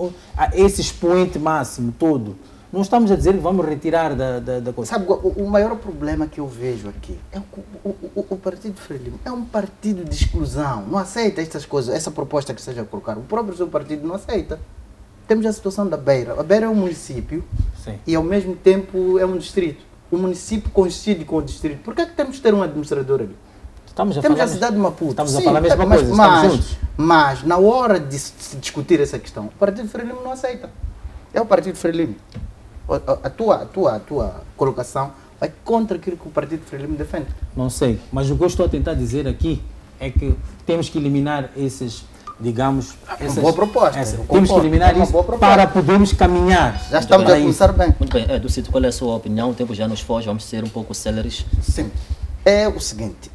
esse expoente máximo todo. Não estamos a dizer que vamos retirar da coisa. Sabe, o maior problema que eu vejo aqui é o Partido Frelimo é um partido de exclusão. Não aceita estas coisas, essa proposta que seja colocar. O próprio seu partido não aceita. Temos a situação da Beira. A Beira é um município. Sim. E ao mesmo tempo é um distrito. O município coincide com o distrito. Por que é que temos que ter um administrador ali? Temos a cidade de Maputo. Estamos a falar a mesma coisa, estamos juntos. Mas, na hora de se discutir essa questão, o Partido Frelimo não aceita. É o Partido Frelimo. A tua colocação vai contra aquilo que o Partido Frelimo defende. Não sei, mas o que eu estou a tentar dizer aqui é que temos que eliminar esses, digamos... Uma boa proposta. Temos que eliminar isso para podermos caminhar. Já estamos a começar bem. Muito bem. Ducito, qual é a sua opinião? O tempo já nos foge, vamos ser um pouco céleres. Sim. É o seguinte,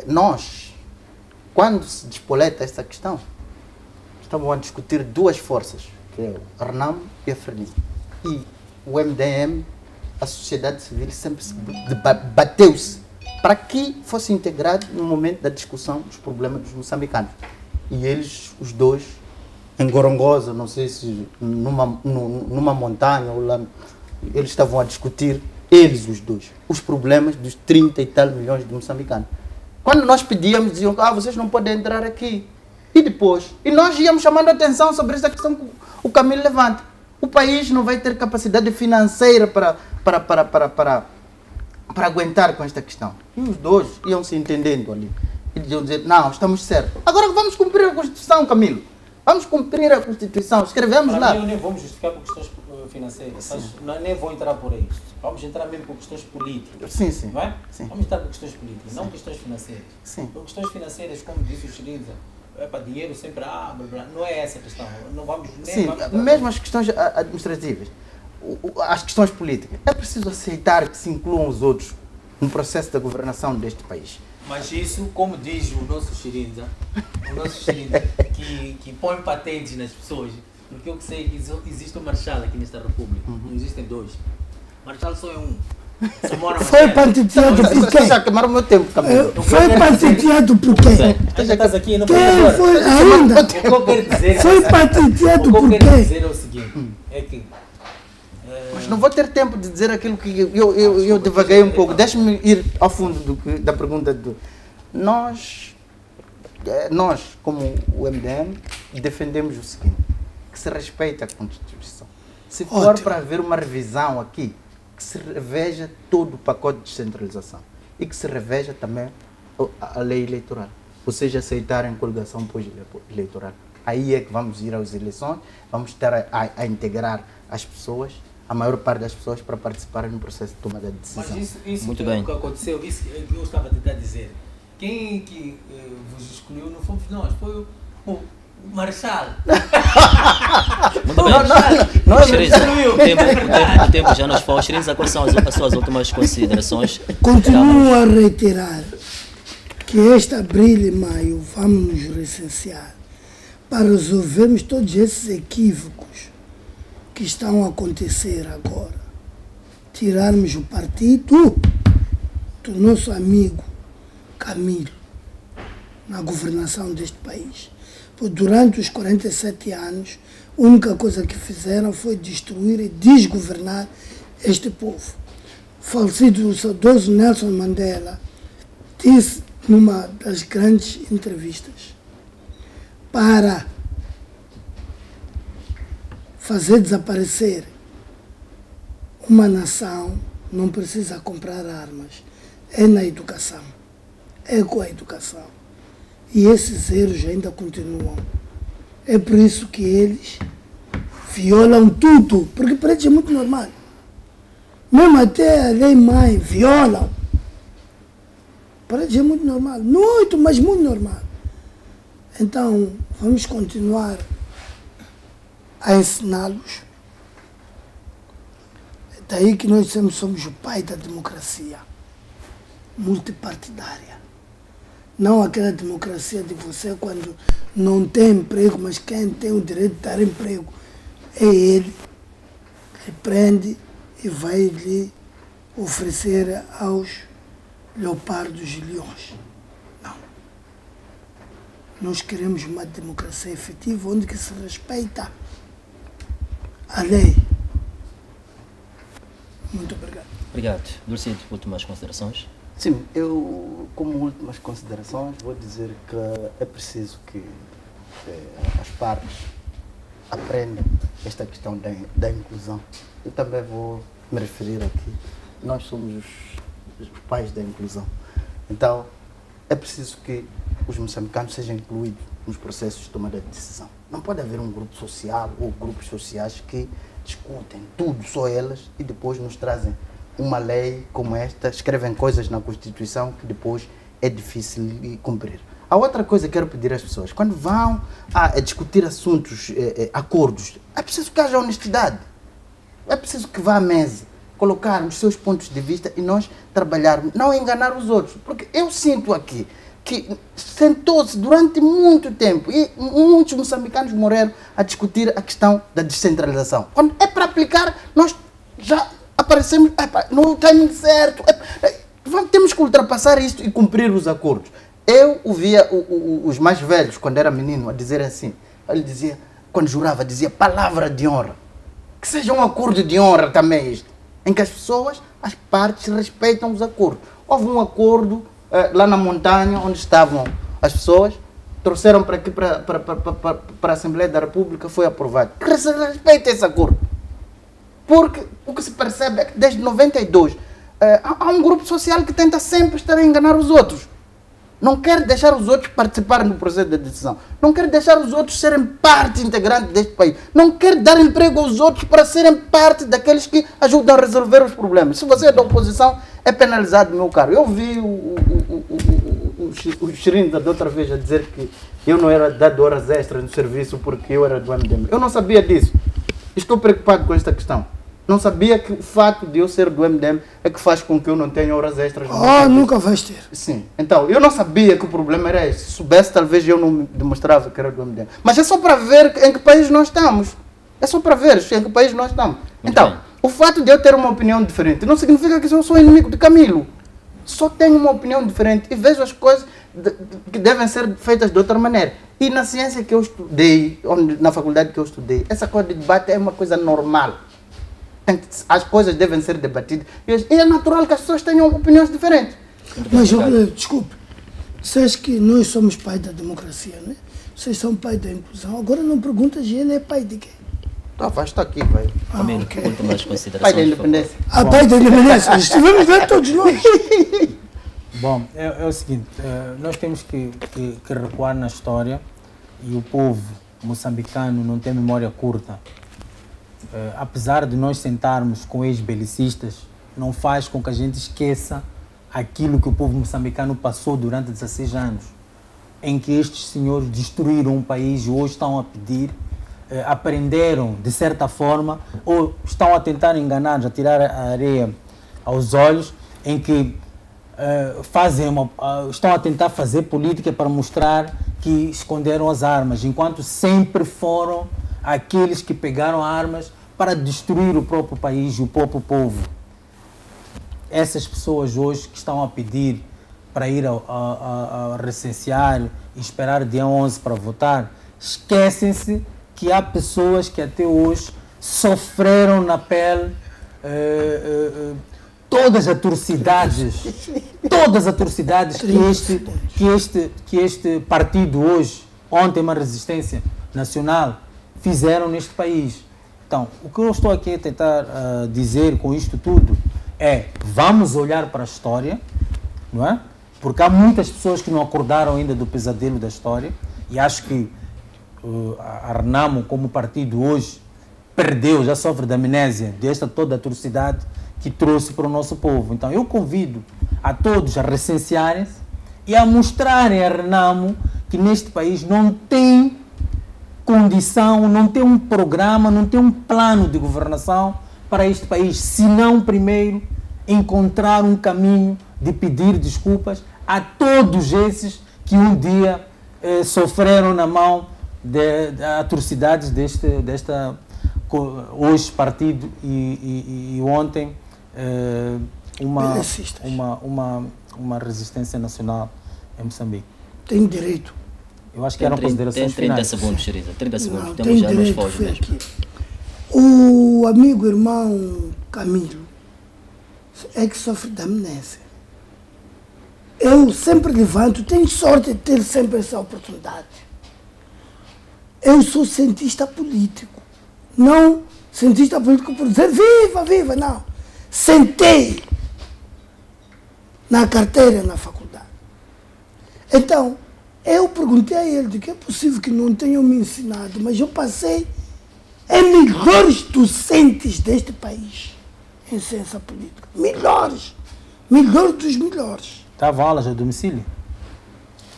nós, quando se despoleta esta questão, estamos a discutir duas forças, que é o Renamo e a Frelimo. E o MDM, a sociedade civil, sempre se bateu-se para que fosse integrado no momento da discussão dos problemas dos moçambicanos. E eles, os dois, em Gorongosa, não sei se numa montanha ou lá, eles estavam a discutir, eles os dois, os problemas dos 30 e tal milhões de moçambicanos. Quando nós pedíamos, diziam, vocês não podem entrar aqui. E depois, nós íamos chamando a atenção sobre essa questão que o Camilo levanta. O país não vai ter capacidade financeira para aguentar com esta questão. E os dois iam se entendendo ali. E iam dizer, não, estamos certos. Agora vamos cumprir a Constituição, Camilo. Vamos cumprir a Constituição, escrevemos Para lá. mim, eu nem vamos justificar por questões financeiras, nem vou entrar por aí. Vamos entrar mesmo por questões políticas. Sim, sim. Não é? Sim. Vamos entrar por questões políticas, não questões financeiras. Sim. Por questões financeiras, como disse o Chirinza, é para dinheiro sempre, blá, blá, não é essa a questão. Não vamos, nem Sim, vamos mesmo as questões administrativas, as questões políticas, é preciso aceitar que se incluam os outros no processo da governação deste país. Mas isso, como diz o nosso Chirinza, que põe patentes nas pessoas, porque eu que sei que existe um Marshal aqui nesta República, não existem dois. Marshal só é um. Só mora Foi patenteado por quem? Já queimaram o meu tempo, Camilo. Foi patenteado por quem? Tu já estás aqui e não Quem agora. foi ainda? O que eu quero dizer Foi patenteado por o que eu quero quem? dizer é o seguinte, é que Mas não vou ter tempo de dizer aquilo que eu divaguei um pouco. Deixa-me ir ao fundo da pergunta. Nós, como o MDM, defendemos o seguinte, que se respeite a Constituição. Se for para haver uma revisão aqui, que se reveja todo o pacote de descentralização e que se reveja também a lei eleitoral. Ou seja, aceitarem coligação pós-eleitoral. Aí é que vamos ir às eleições, vamos estar a integrar as pessoas, a maior parte das pessoas, para participarem no processo de tomada de decisão. Mas isso Muito que, bem. que aconteceu, isso que eu estava a tentar dizer. Quem que vos escolheu não fomos nós, foi o Marshal. Muito bem. Chirinza, o tempo já nos falta. Chirinza, quais são as suas últimas considerações? Continuo a reiterar que este abril e maio vamos nos recensear para resolvermos todos esses equívocos que estão a acontecer agora. Tirarmos o partido do nosso amigo Camilo na governação deste país. Porque durante os 47 anos, a única coisa que fizeram foi destruir e desgovernar este povo. O falecido saudoso Nelson Mandela disse numa das grandes entrevistas: para fazer desaparecer uma nação não precisa comprar armas, é na educação, é com a educação. E esses erros ainda continuam. É por isso que eles violam tudo, porque para eles é muito normal. Mesmo até a lei mãe violam. Para eles é muito normal. Muito, mas muito normal. Então, vamos continuar a ensiná-los. É daí que nós somos o pai da democracia multipartidária. Não aquela democracia de você quando não tem emprego, mas quem tem o direito de dar emprego é ele. Ele prende e vai lhe oferecer aos leopardos e leões. Não. Nós queremos uma democracia efetiva onde que se respeita a lei. Muito obrigado. Obrigado. Dulcide, últimas considerações? Sim, eu, como últimas considerações, vou dizer que é preciso que as partes aprendam esta questão da inclusão. Eu também vou me referir aqui. Nós somos os pais da inclusão. Então, é preciso que os moçambicanos sejam incluídos nos processos de tomada de decisão. Não pode haver um grupo social ou grupos sociais que discutem tudo, só elas, e depois nos trazem uma lei como esta, escrevem coisas na Constituição que depois é difícil de cumprir. A outra coisa que quero pedir às pessoas, quando vão a discutir assuntos, acordos, é preciso que haja honestidade. É preciso que vá à mesa, colocar os seus pontos de vista e nós trabalharmos, não enganar os outros. Porque eu sinto aqui que sentou-se durante muito tempo e muitos moçambicanos morreram a discutir a questão da descentralização. Quando é para aplicar, nós já aparecemos no timing certo. Temos que ultrapassar isto e cumprir os acordos. Eu ouvia os mais velhos, quando era menino, a dizer assim. Ele dizia, quando jurava, dizia palavra de honra. Que seja um acordo de honra também isto. Em que as pessoas, as partes, respeitam os acordos. Houve um acordo lá na montanha, onde estavam as pessoas, trouxeram para aqui, para a Assembleia da República, foi aprovado. Respeita esse acordo. Porque o que se percebe é que desde 92 há um grupo social que tenta sempre estar a enganar os outros. Não quer deixar os outros participarem do processo de decisão. Não quer deixar os outros serem parte integrante deste país. Não quer dar emprego aos outros para serem parte daqueles que ajudam a resolver os problemas. Se você é da oposição, é penalizado, meu caro. Eu vi o Chirinda da outra vez a dizer que eu não era dado horas extras no serviço porque eu era do MDM. Eu não sabia disso. Estou preocupado com esta questão. Não sabia que o fato de eu ser do MDM é que faz com que eu não tenha horas extras. Nunca vais ter. Sim. Então, eu não sabia que o problema era esse. Se soubesse, talvez eu não demonstrava que era do MDM. Mas é só para ver em que país nós estamos. É só para ver em que país nós estamos. Então, o fato de eu ter uma opinião diferente não significa que eu sou inimigo de Camilo. Só tenho uma opinião diferente e vejo as coisas que devem ser feitas de outra maneira. E na ciência que eu estudei, na faculdade que eu estudei, essa coisa de debate é uma coisa normal. As coisas devem ser debatidas. E é natural que as pessoas tenham opiniões diferentes. Mas, desculpe, vocês que nós somos pai da democracia, não é? Vocês são pai da inclusão. Agora não perguntas, ele é pai de quê? Está aqui, vai. Camilo, ok. últimas considerações. Pai da independência. Pai da independência. Estivemos lá todos nós. Bom, é o seguinte, nós temos que recuar na história e o povo moçambicano não tem memória curta. Apesar de nós sentarmos com ex-belicistas, não faz com que a gente esqueça aquilo que o povo moçambicano passou durante 16 anos, em que estes senhores destruíram um país e hoje estão a pedir, aprenderam de certa forma, ou estão a tentar enganar, a tirar a areia aos olhos, em que estão a tentar fazer política para mostrar que esconderam as armas, enquanto sempre foram aqueles que pegaram armas para destruir o próprio país e o próprio povo. Essas pessoas hoje que estão a pedir para ir a recensear e esperar dia 11 para votar, esquecem-se que há pessoas que até hoje sofreram na pele todas as atrocidades que este partido hoje, ontem uma resistência nacional, fizeram neste país. Então, o que eu estou aqui a tentar dizer com isto tudo é, vamos olhar para a história, não é? Porque há muitas pessoas que não acordaram ainda do pesadelo da história e acho que a Renamo, como partido hoje, perdeu, já sofre da amnésia desta toda a atrocidade que trouxe para o nosso povo. Então, eu convido a todos a recensearem-se e a mostrarem a Renamo que neste país não tem condição, não tem um programa, não tem um plano de governação para este país, se não primeiro encontrar um caminho de pedir desculpas a todos esses que um dia sofreram na mão de atrocidades desta hoje partido e ontem uma resistência nacional em Moçambique. Tem direito. Eu acho que eram considerações finais. 30 segundos, Xeriza. 30 segundos. Temos já nos fogos mesmo. O amigo irmão Camilo é que sofre de amnésia. Eu sempre levanto, tenho sorte de ter sempre essa oportunidade. Eu sou cientista político. Não cientista político por dizer viva, viva, não. Sentei na carteira na faculdade. Então, eu perguntei a ele de que é possível que não tenham me ensinado, mas eu passei em melhores docentes deste país em ciência política. Melhores dos melhores. Dava aulas a domicílio?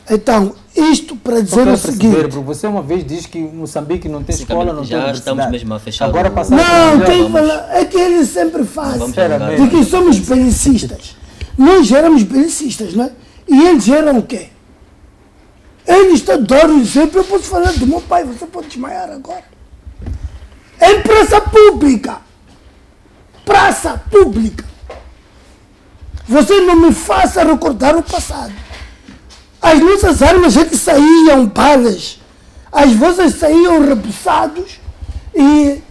Então, isto para dizer o seguinte... Porque você uma vez disse que Moçambique não tem escola, não tem universidade. Já estamos mesmo a fechar. Agora não, tem que falar, é que eles sempre fazem, de que somos belicistas. Nós éramos belicistas, não é? E eles eram o quê? Eles adoram sempre, eu posso falar do meu pai, você pode desmaiar agora. Em praça pública. Praça pública. Você não me faça recordar o passado. As nossas armas é que saíam palas, as vossas saíam repousados e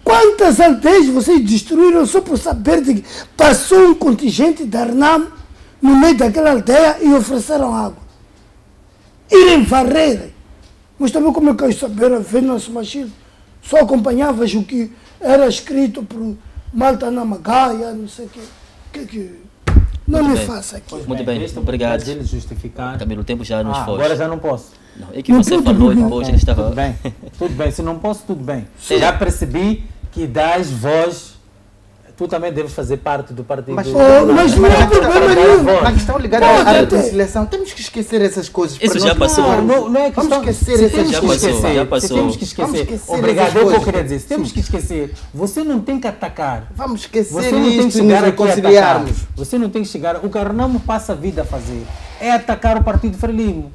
quantas aldeias vocês destruíram só por saber de que passou um contingente da Renamo no meio daquela aldeia e ofereceram água. Irem varrerem. Mas também como é que eu saber a ver nosso machismo? Só acompanhavas o que era escrito por Malta Namagaia, não sei o quê. Não Muito me bem. faça aqui. Muito bem, Esta obrigado. oportunidade de ele justificar. Camilo, o tempo já nos foi. Agora já não posso. Não, é que você falou e depois ele estava... Tudo bem, tudo bem. Se não posso, tudo bem. Já percebi que dás voz. Tu também deves fazer parte do partido. Mas não há problema nenhum. Na questão ligada à reconciliação, temos que esquecer essas coisas. Isso para já nós. passou. Não é questão. Vamos esquecer se essas temos que coisas. esquecer, Já passou. se temos que Vamos esquecer. esquecer Obrigado, essas é o que eu coisas. queria dizer. Se temos que esquecer, você não tem que atacar. Vamos esquecer Você não tem que isto e nos chegar aqui a atacar. reconciliarmos. Você não tem que chegar. O que Renamo passa a vida a fazer é atacar o Partido Frelimo.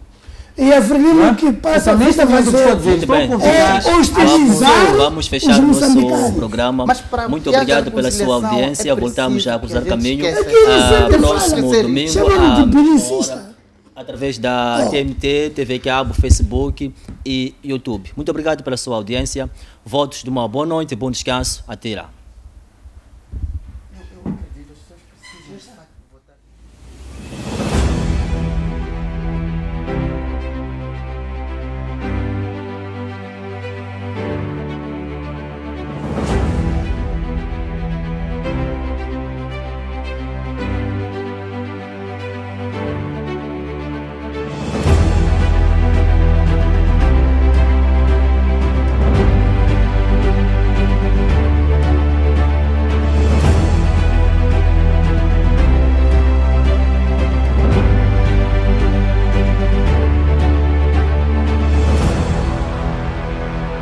E a Frelimo que passa a vida a fazer Muito bem. Vamos fechar os nosso moçambicanos. programa. Mas para Muito que haja obrigado pela sua reconciliação, audiência. é Voltamos já a preciso cruzar que a gente caminho. esqueça. Próximo domingo, Chama-me de belicista. através da TMT, TV Cabo, Facebook e YouTube. Muito obrigado pela sua audiência. Votos de uma boa noite e bom descanso. Até lá.